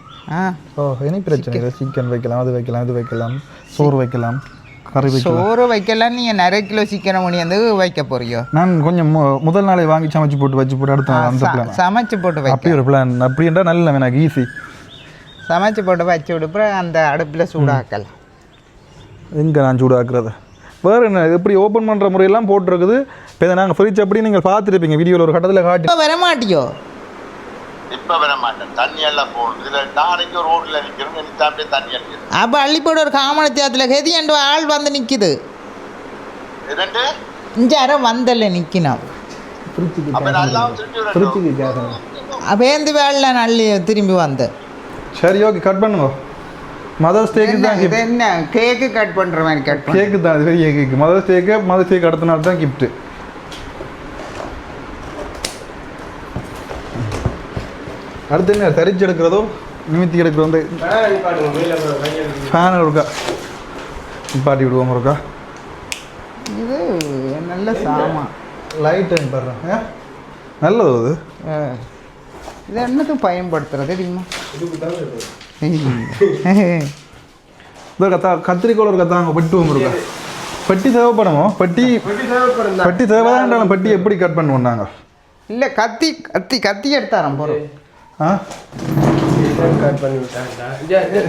இனி பிரச்சனை இல்லை சிக்கன் வைக்கலாம் அது வைக்கலாம் இது வைக்கலாம் சோறு வைக்கலாம் கறி வைக்கலாம் சோறு வைக்கலாம் நீங்கள் நிறைய கிலோ சிக்கனை மணி வந்து வைக்க போறியோ நான் கொஞ்சம் முதல் நாளே வாங்கி சமைச்சு போட்டு அடுத்த அந்த பிளான் சமைச்சு போட்டு வைக்க அப்படி ஒரு பிளான் அப்படின்றா நல்ல எனக்கு ஈஸி சமைச்சு போட்டு வச்சு விடுப்புற அந்த அடுப்பில் சூடாக்கலாம் எங்கே நான் சூடாக்குறது வேறு என்ன எப்படி ஓப்பன் பண்ணுற முறையெல்லாம் போட்டிருக்குது இப்போ இதை நாங்கள் ஃப்ரிட்ஜ் அப்படி நீங்கள் பார்த்துருப்பீங்க வீடியோவில் ஒரு கட்டத்தில் காட்டி வர மாட்டியோ இப்போ வர மாட்டேன் தண்ணி எல்லாம் போகணும் இதில் நாளைக்கு ரோட்டில் நிற்கிறோம் நினைத்தாப்பே தண்ணி அடிக்கிறது அப்போ அள்ளிப்போட ஒரு காமனத்தியத்தில் கெதி என்ற ஆள் வந்து நிற்குது இரண்டு இங்கே யாரோ வந்தல நிற்கணும் அப்ப நல்லா திருப்பி விடணும். வேந்து வேலை நல்லி திரும்பி வந்து சரி ஓகே கட் பண்ணுங்க மதர்ஸ் டேக்கு தான் இது என்ன கேக்கு கட் பண்ணுற மாதிரி கட் பண்ண கேக்கு தான் பெரிய கேக்கு மதர்ஸ் டேக்கு அடுத்த நாள் தான் கிஃப்ட்டு அடுத்து என்ன தரிச்சு எடுக்கிறதோ நிமித்தி எடுக்கிறதோ வந்து ஃபேன் இருக்கா பாட்டி விடுவோம் இருக்கா இது நல்ல சாமான் லைட் பாடுறேன் நல்லது அது இது என்னத்துக்கு பயன்படுத்துறது தெரியுமா இதோ கத்திரிக்கோள் ஒரு கத்தாங்க பெட்டுவோம் இருக்கா பெட்டி தேவைப்படுமோ பெட்டி தேவைதான் பெட்டி எப்படி கட் பண்ணுவோம் நாங்கள் இல்லை கத்தி எடுத்தாராம் போகிறோம் ஆ கட் பண்ணி விட்டாங்க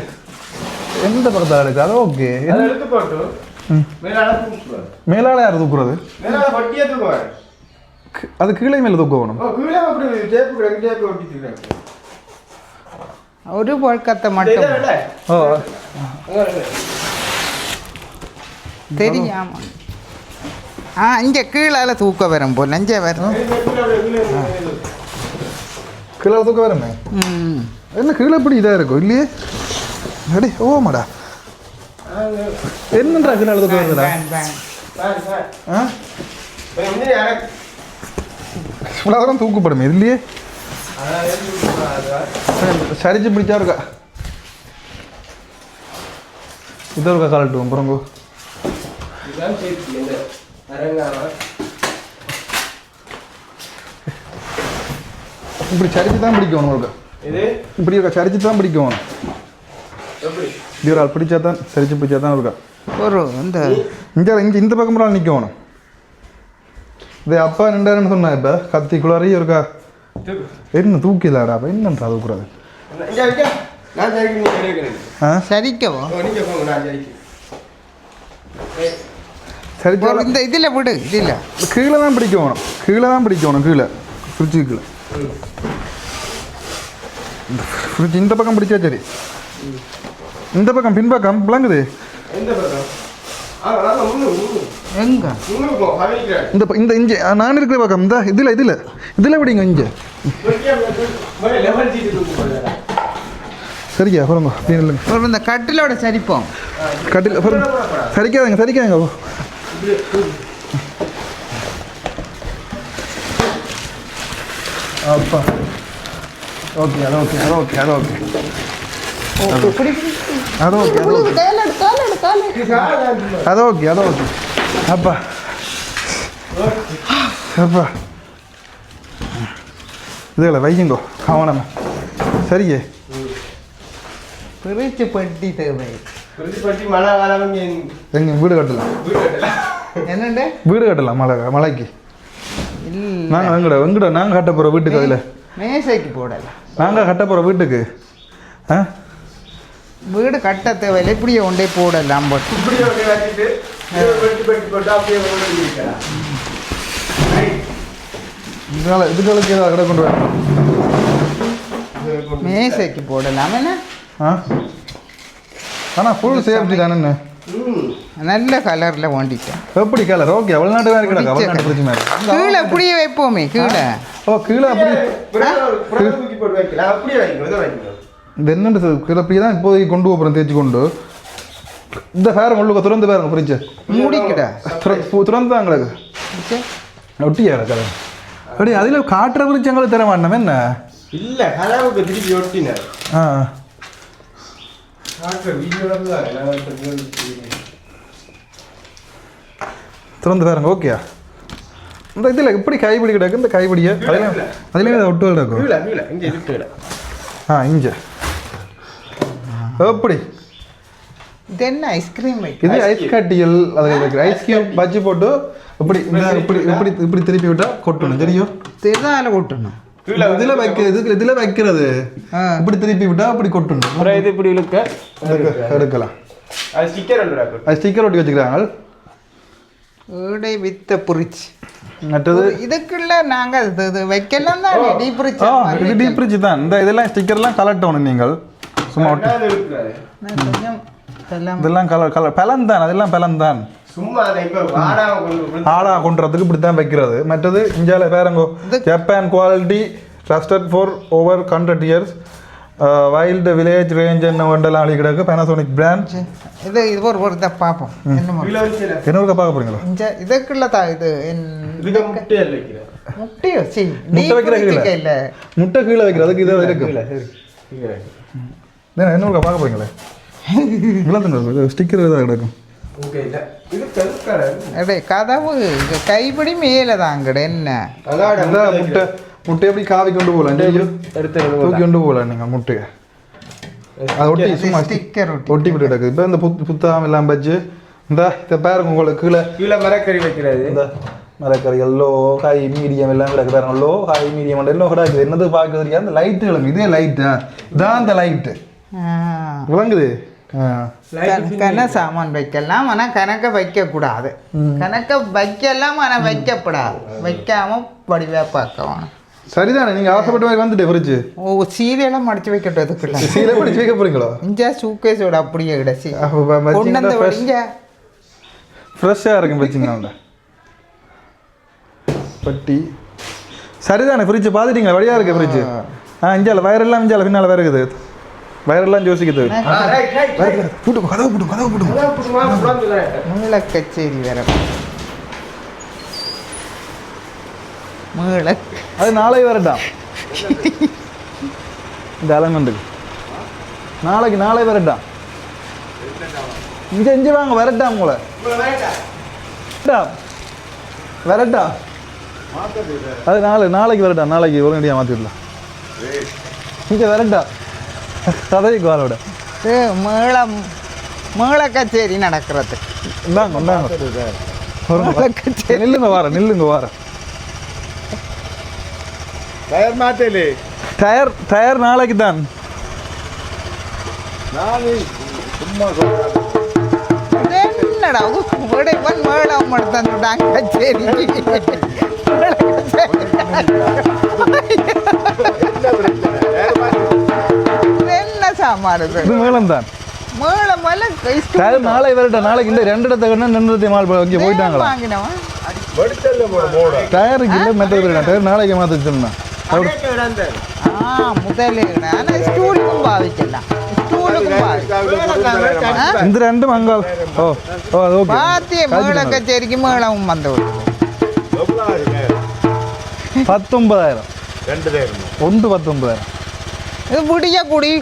எந்த பக்கத்தில் இருக்குது அது ஓகே எடுத்து போட்டு மேலால யார் தூக்குறது பட்டியே தூக்குவாரு அது கீழே மேலே தூக்கணும் கீழே அப்படி டேப்பு ஒட்டிட்டு ஒரு பழக்கத்தை மட்டும் ஓ தெரியாம இங்கே கீழால தூக்க வரும் போல் நெஞ்ச வரும் கீழே தூக்க வரமே என்ன கீழே எப்படி இதாக இருக்கும் இல்லையே அடி ஓமாடா என்னன்றா கீழே தூக்க வருதுடா ஆ இவ்வளோ தூக்கப்படுமே இல்லையே சரிச்சு பிடிச்சா இருக்கா இதை இருக்கா காலட்டுவோம் புறங்கோ இப்படி சரிச்சு தான் பிடிக்கணும் உங்களுக்கு இப்படி இருக்கா சரிச்சு தான் பிடிக்கணும் இப்படி ஒரு ஆள் பிடிச்சா தான் சரிச்சு பிடிச்சா தான் இருக்கா ஒரு இந்த பக்கம் ஆள் நிற்கணும் இது அப்பா நின்றாருன்னு சொன்னா இப்போ கத்திக்குள்ளாரையும் இருக்கா என்ன தூக்கிலாடா அப்போ என்னன்றா தூக்குறது சரிக்கவோ சரிச்சு இந்த இதில் விடு இதில் கீழே தான் பிடிக்கணும் கீழே ஃப்ரிட்ஜு கீழே ஃப்ரிட்ஜ் இந்த பக்கம் பிடிச்சா சரி இந்த பக்கம் பின்பக்கம் விளங்குது எங்க இந்த இஞ்சி நான் இருக்கிற பக்கம் இந்த இதில் விடுங்க இஞ்சி சரிக்கா பாருங்க இல்லைங்க ஒரு இந்த கட்டிலோட சரிப்போம் கட்டில் பாருங்க சரிக்காதங்க அப்பா ஓகே அது ஓகே அது ஓகே அப்பா இதில் வையுங்கோ கவனம் சரியே பிரிச்சு பட்டி தேவை எங்க வீடு கட்டலாம் என்னண்டு வீடு கட்டலாம் மலைக்கு இல்லை நாங்கள் கட்ட போகிற வீட்டுக்கு அதில் மேசைக்கு போடலாம் நாங்கள் கட்ட போகிற வீட்டுக்கு ஆ வீடு கட்ட தேவையில்லை இப்படியே கொண்டே போடலாம் போட்டு இதுகளுக்கு ஏதாவது கடை கொண்டு வரணும் மேசைக்கு போடலாம் என்ன ஆ ஆனால் ஃபுல் சேஃப்டி தானே நல்ல கலரில் வாண்டிட்டேன் எப்படி கலர் ஓகே வெளிநாட்டு வேறு கிடக்கு வெளிநாட்டு பிடிச்சி மாதிரி கீழே அப்படியே வைப்போமே கீழே ஓ கீழே அப்படி இது என்னண்டு கிளப்பி தான் இப்போதைக்கு கொண்டு போகிறோம் தேய்ச்சி கொண்டு இந்த ஃபேரம் உள்ளுக்க திறந்து பாருங்க ஃப்ரிட்ஜு மூடிக்கிட திறந்து தான் எங்களுக்கு ஒட்டியா இருக்காது அப்படி அதில் காட்டுற ஃப்ரிட்ஜ் எங்களுக்கு தர மாட்டோம் என்ன இல்லை கலாவுக்கு திருப்பி ஒட்டினார் ஆ திறந்து பாருங்க ஓகேயா இந்த இதில் எப்படி கைப்பிடி கிடக்கு இந்த கைப்பிடியை அதிலே ஒட்டு கிடக்கும் ஆ இங்கே எப்படி இது என்ன ஐஸ்கிரீம் இது ஐஸ் கட்டியல் அதில் ஐஸ் கியூப் பஜ்ஜி போட்டு இப்படி இப்படி திருப்பி விட்டா கொட்டணும் தெரியும் திருநாள் கொட்டணும் இதில் வைக்கிறது இப்படி திருப்பி விட்டா அப்படி கொட்டணும் இது இப்படி இழுக்க எடுக்கலாம் அது ஸ்டிக்கர் ஒட்டி வச்சுக்கிறாங்க வீடை வித்த புரிச்சு மற்றது இதுக்குள்ள நாங்கள் இது வைக்கலாம் தான் டீப் ஃப்ரிட்ஜ் இது டீப் ஃப்ரிட்ஜ் தான் இந்த இதெல்லாம் ஸ்டிக்கர்லாம் கலட்டணும் நீங்கள் சும்மா ஒட்டி கொஞ்சம் இதெல்லாம் கலர் பலன் தான் அதெல்லாம் பலன் தான் சும்மா அதை இப்ப ஆடா கொண்டுறதுக்கு இப்படி தான் வைக்கிறது. மற்றது இந்தியாவில் பேரங்கோ Japan quality trusted for over 100 years wild village range என்ன வண்டெல்லாம் அழி கிடக்கு பேனாசோனிக் பிராண்ட். இது இது ஒரு இதை பார்ப்போம் என்னொருக்கா பார்க்க போறீங்களா? இதுக்குள்ள இது முட்டையோ சரி முட்டை வைக்கிற கீழே இல்லை முட்டை கீழே வைக்கிறதுக்கு இதை இருக்கு. என்னொருக்கா பார்க்க போறீங்களே இவ்வளோ ஸ்டிக்கர் இதாக கிடக்கும். கதவு கைப்பிடி மேலே தாங்கட என்ன முட்டை முட்டை எப்படி காவி கொண்டு போகலாம் தூக்கி கொண்டு போகலாம் நீங்கள் முட்டையை அதை ஒட்டி சும்மா ஸ்டிக்கர் ஒட்டி விட்டு கிடக்கு. இப்போ இந்த புத்தகம் எல்லாம் வச்சு இந்த இதை பாருங்க உங்களுக்கு கீழே கீழே மரக்கறி வைக்கிறது. இந்த மரக்கறி எல்லோ ஹை மீடியம் எல்லாம் கிடக்கு பாருங்க. லோ ஹை மீடியம் எல்லாம் கிடக்குது. என்னது பார்க்க தெரியாது அந்த லைட்டுகளும் இதே லைட்டா இதான் அந்த லைட்டு விளங்குது. கன சாமான் வைக்கலாம் ஆனால் கணக்க வைக்கக்கூடாது. கணக்க வைக்கலாம் ஆனால் வைக்கப்படாது. வைக்காம படிவா பார்க்கலாம். சரிதானே நீங்கள் ஆசைப்பட்ட மாதிரி வந்துட்டு ஃப்ரிட்ஜு சீலையெல்லாம் மடிச்சு வைக்கிறதுக்குள்ள சீலை மடிச்சு வைக்க போறீங்களோ? இஞ்சா சூக்கேஸோட அப்படியே கிடச்சி ஃப்ரெஷ்ஷாக இருக்கும் வச்சுங்க பட்டி. சரிதானே ஃப்ரிட்ஜு பார்த்துட்டீங்களா? வழியாக இருக்கு ஃப்ரிட்ஜு. இஞ்சால வயரெல்லாம் இஞ்சால பின்னால் வேறு இருக்குது. வயரெல்லாம் யோசிக்குது. மீள கச்சேரி வேற மீள அது நாளை வரட்டாம். இந்த அலமெண்ட்டுக்கு நாளை வரட்டாம். இஞ்சி வாங்க வரட்டாம் உங்களை வரட்டா. அது நாளைக்கு வரட்டாம். நாளைக்கு ஒருங்கடியாக மாற்றிடலாம். இங்கே வரட்டா கதைக்கு வாழோட மீள கச்சேரி நடக்கிறது. நில்லுங்க வார டயர் மாத்தலே டயர் நாளைக்கு தான். என்னடா இவன் மேளம் எடுத்தாங்க கச்சேரி என்ன சாமான் இது? மேளம் தான். டயர் நாளை வரட்டும். நாளைக்கு இந்த 2 இடத்த கண்ணா 2 இடத்தை மால் இங்கே போயிட்டாங்களா? டயருக்கு இல்லை மெத்தட் டயர் நாளைக்கு மாற்றிச்சோம்னா ஸ்டூலுக்கும் பாவிக்கலாம். இந்த 2 மங்கால் பாத்திய மேள கச்சேரிக்கு மேளமும் வந்து 19,000 ஒன்று 19,000. இது விடிய குடி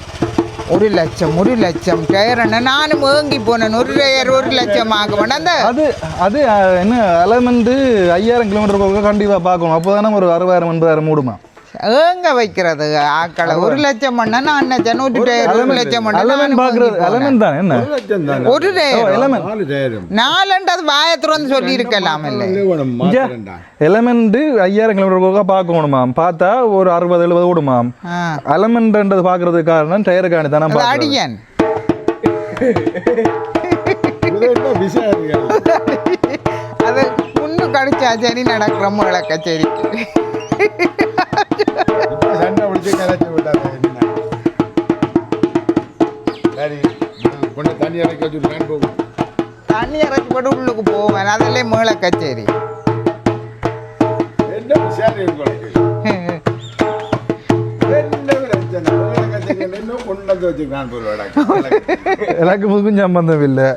1 லட்சம் டயர் என்ன நானும் ஏங்கி போனேன். 1 டயர் 1 லட்சம் ஆக வேண்டாம். அந்த அது என்ன எலமெண்ட் 5000 கிலோமீட்டர் கண்டிப்பாக பார்க்கணும். அப்போ தானே ஒரு 60,000 80,000 மூடுமா ஏங்க வைக்கிறது ஆக்களை. 1 லட்சம் பண்ணா நான் நினைச்சேன் 1 டயர் 1 லட்சம் என்ன 1 டயர் 4 வாயத்துறன்னு சொல்லி இருக்கலாம். எலமெண்ட் 5000 கிலோமீட்டர் பார்க்கணுமா? பார்த்தா ஒரு 60-70 ஓடுமாம். எலமெண்ட் பார்க்கறதுக்கு காரணம் டயருக்கான தானே அடியன் அது முன்னு கடிச்சா சரி நடக்கிற மேள கச்சேரிக்கு தண்ணி இறக்கி போட்டு உள்ளுக்கு போவேன். அதிலே மேள கச்சேரி. எனக்கு முதுக்கும் சம்பந்தம் இல்லை.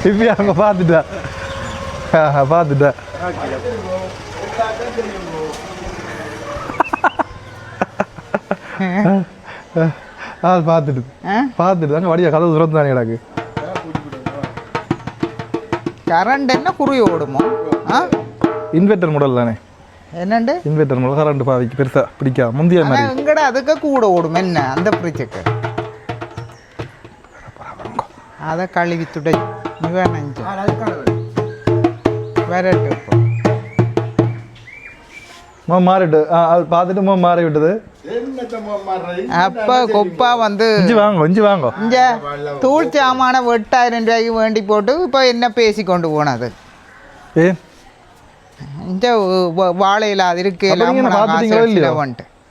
இப்ப அவங்க பார்த்துட்டா பார்த்துட்டு அங்கே வடியா கதை துறந்து தானே கிடக்கு. கரண்ட் என்ன குறி ஓடுமோ? இன்வெர்டர் மாடல் தானே. என்னண்டு இன்வெர்டர் மாடல் கரண்ட் பாதிக்கு பெருசா பிடிக்காது. முந்தைய மாதிரி எங்கட அதுக்கு கூட ஓடும். என்ன அந்த ஃப்ரிட்ஜுக்கு அதை கழுவி துடை நஞ்சு வரட்டு. மாறிட்டு அது பார்த்துட்டு மாறி விட்டது. அப்ப கொப்பா வந்து வாங்க இங்க தூள் சாமான 8,000 ரூபாய்க்கு வேண்டி போட்டு இப்போ என்ன பேசி கொண்டு போனது. இந்த வாழையில அது இருக்கு.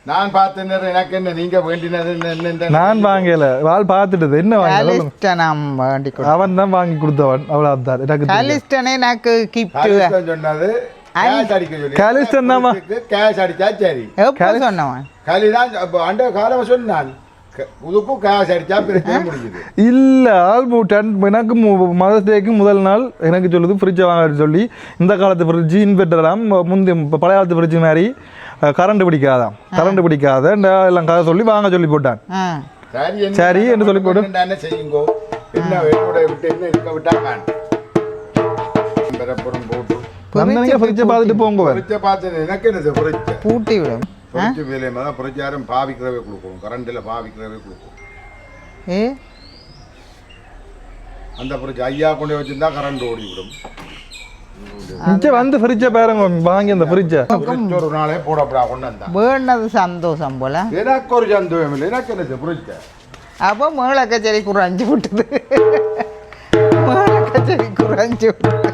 நான் பார்த்தேன் எனக்கு என்ன நீங்க வேண்டினது என்ன நான் வாங்கல வாள் பார்த்துட்டது என்ன வாங்கல காலிஸ்டன் வேண்டி அவன் தான் வாங்கி கொடுத்தவன் அவ்வளவுதான் எனக்கு தெரியும். காலிஸ்டனே எனக்கு கிஃப்ட் சொன்னது கேஷ் அடிக்க சொல்லி காலிஸ்டன் தாமா கேஷ் அடிச்சா சரி எப்போ சொன்னவன் களிதான் அண்ட காலம் சொன்னான் புதுக்கும் கேஷ் அடிச்சா பிரச்சனை முடியுது இல்ல ஆல்மூட்டன் எனக்கு மதர்ஸ் டேக்கு முதல் நாள் எனக்கு சொல்லுது ஃப்ரிட்ஜை வாங்க சொல்லி இந்த காலத்து ஃப்ரிட்ஜ் இன்வெர்டராம் முந்தைய பழைய காலத்து ஃப்ரிட்ஜ் மாதிரி கரண்ட் பிடிக்காதான் கரண்ட் பிடிக்காத எல்லாம் கதை சொல்லி வாங்க சொல்லி போட்டான் சரி என்று சொல்லி போட்டு என்ன செய்யுங்கோ என்ன என்னோட விட்டு என்ன இருக்க விட்டா காண் பெறப்புறம் போட்டு வந்தவங்க ஃப்ரிட்ஜை பார்த்துட்டு போங்க ஃப்ரிட்ஜை பார்த்து எனக்கு என்னது ஃப்ரிட்ஜ் பூட்டி விடும் ஃப்ரிட்ஜ் வேலையை தான் ஃப்ரிட்ஜ் யாரும் பாவிக்கிறவே கொடுக்கும் கரண்டில் பாவிக்கிறவே கொடுக்கும் ஏ அந்த ஃப்ரிட்ஜ் ஐயா கொண்டு வச்சிருந்தா கரண்ட் ஓடி விடும் மிச்சம் வந்து ஃப்ரிட்ஜை பாருங்க வாங்கி அந்த ஃப்ரிட்ஜை ஃப்ரிட்ஜ் ஒரு நாளே போடப்படா கொண்டு வந்தா வேண்டது சந்தோஷம் போல எனக்கு ஒரு சந்தோஷம் இல்லை எனக்கு என்னது ஃப்ரிட்ஜ் அப்போ மேள கச்சேரி குறைஞ்சு விட்டது மேள கச்சேரி குறைஞ்சு விட்டது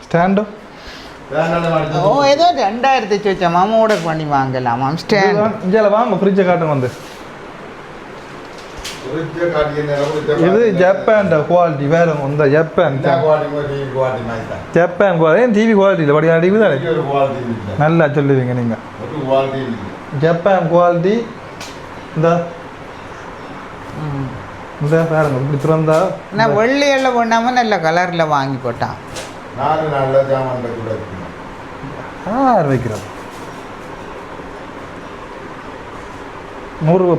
ஸ்டாண்டோ ஓ ஏதோ 2000 சொச்சம் மாமா ஆர்டர் பண்ணி வாங்கலாமா ஸ்டாண்ட் இங்கே வாங்க ஃப்ரிட்ஜை காட்டுங்க வந்து இது ஜப்பான் குவாலிட்டி வேற இந்த Japan Japan quality TV quality இல்லை படிக்கிற டிவி தானே நல்லா சொல்லுவீங்க நீங்கள் ஜப்பான் குவாலிட்டி இந்த இந்த பாருங்க இப்படி திறந்தா நான் வெள்ளையெல்லாம் பண்ணாமல் நல்ல கலரில் வாங்கி போட்டான் 4 நாள்ல ஜாமான் கூட இருக்கு யார் வைக்கிறது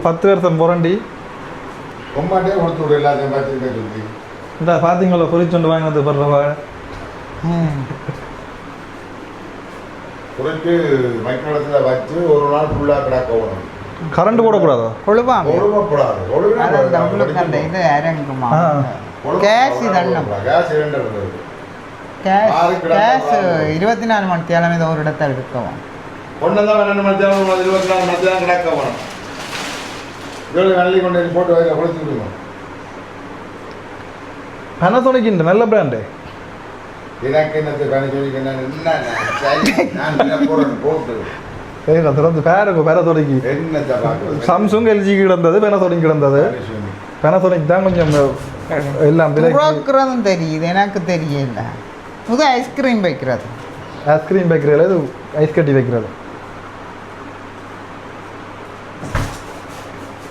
10 வருஷம் புரண்டி பொம்மாட்டே கொடுத்து விடு எல்லாத்தையும் பார்த்துருக்க சொல்லி இந்த பார்த்தீங்களா பொறிச்சொண்டு வாங்கினது படுறவா குறைக்கு மைக்ரோலத்தில் வச்சு ஒரு நாள் ஃபுல்லாக கிடக்கணும் கரண்ட் போடக்கூடாதோ கொழுவாம ஒழுங்கப்படாது அதான் உங்களுக்கு அந்த இது இறங்குமா கேஸ் இதெல்லாம் கேஸ் சிலிண்டர் கேஸ் 24 மணி தேவை இதை ஒரு இடத்த எடுக்கவும் ஒன்று தான் 12 மணி தேவை 24 மணி தேவை கிடக்கணும் இதோட வெள்ளி கொண்டு போட்டு வைக்க கொடுத்து விடுங்க Panasonic இந்த நல்ல பிராண்டு எனக்கு என்னது கணிச்சு நான் போறேன் போட்டு திறந்து பேருக்கு பேனசோனிக்கு என்ன பார்க்குறது சாம்சங் எல்ஜி கிடந்தது பேனசோனிக் கிடந்தது பேனசோனிக் தான் கொஞ்சம் எல்லாம் புரோக்கிறதும் தெரியுது எனக்கு தெரியல இது ஐஸ்கிரீம் வைக்கிறது ஐஸ்கிரீம் வைக்கிறதுல இது ஐஸ் கட்டி வைக்கிறது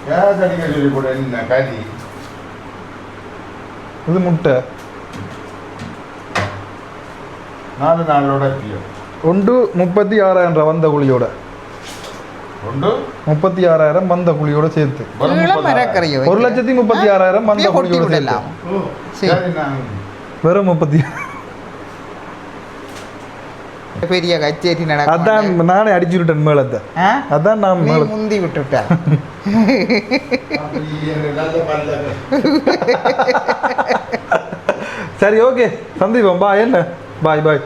கேஸ் அடிக்க சொல்லி போட என்ன கறி இது முட்டை 4 நாளோட ஒன்று 36,000 வந்த குழியோட ஒன்று 36,000 வந்த குழியோட சேர்த்து இளம் மரக்கரையோ 1,36,000 வந்த குழியோட விடலாம் சரி நான் வெறும் 36 பெரிய கச்சேரி நடக்கும் அதான் நானே அடிச்சு விட்டேன் மேலத்தை அதான் நான் நீ மேல முந்தி விட்டுட்டேன் சரி ஓகே சந்தீபம் பாய் என்ன பாய் பாய்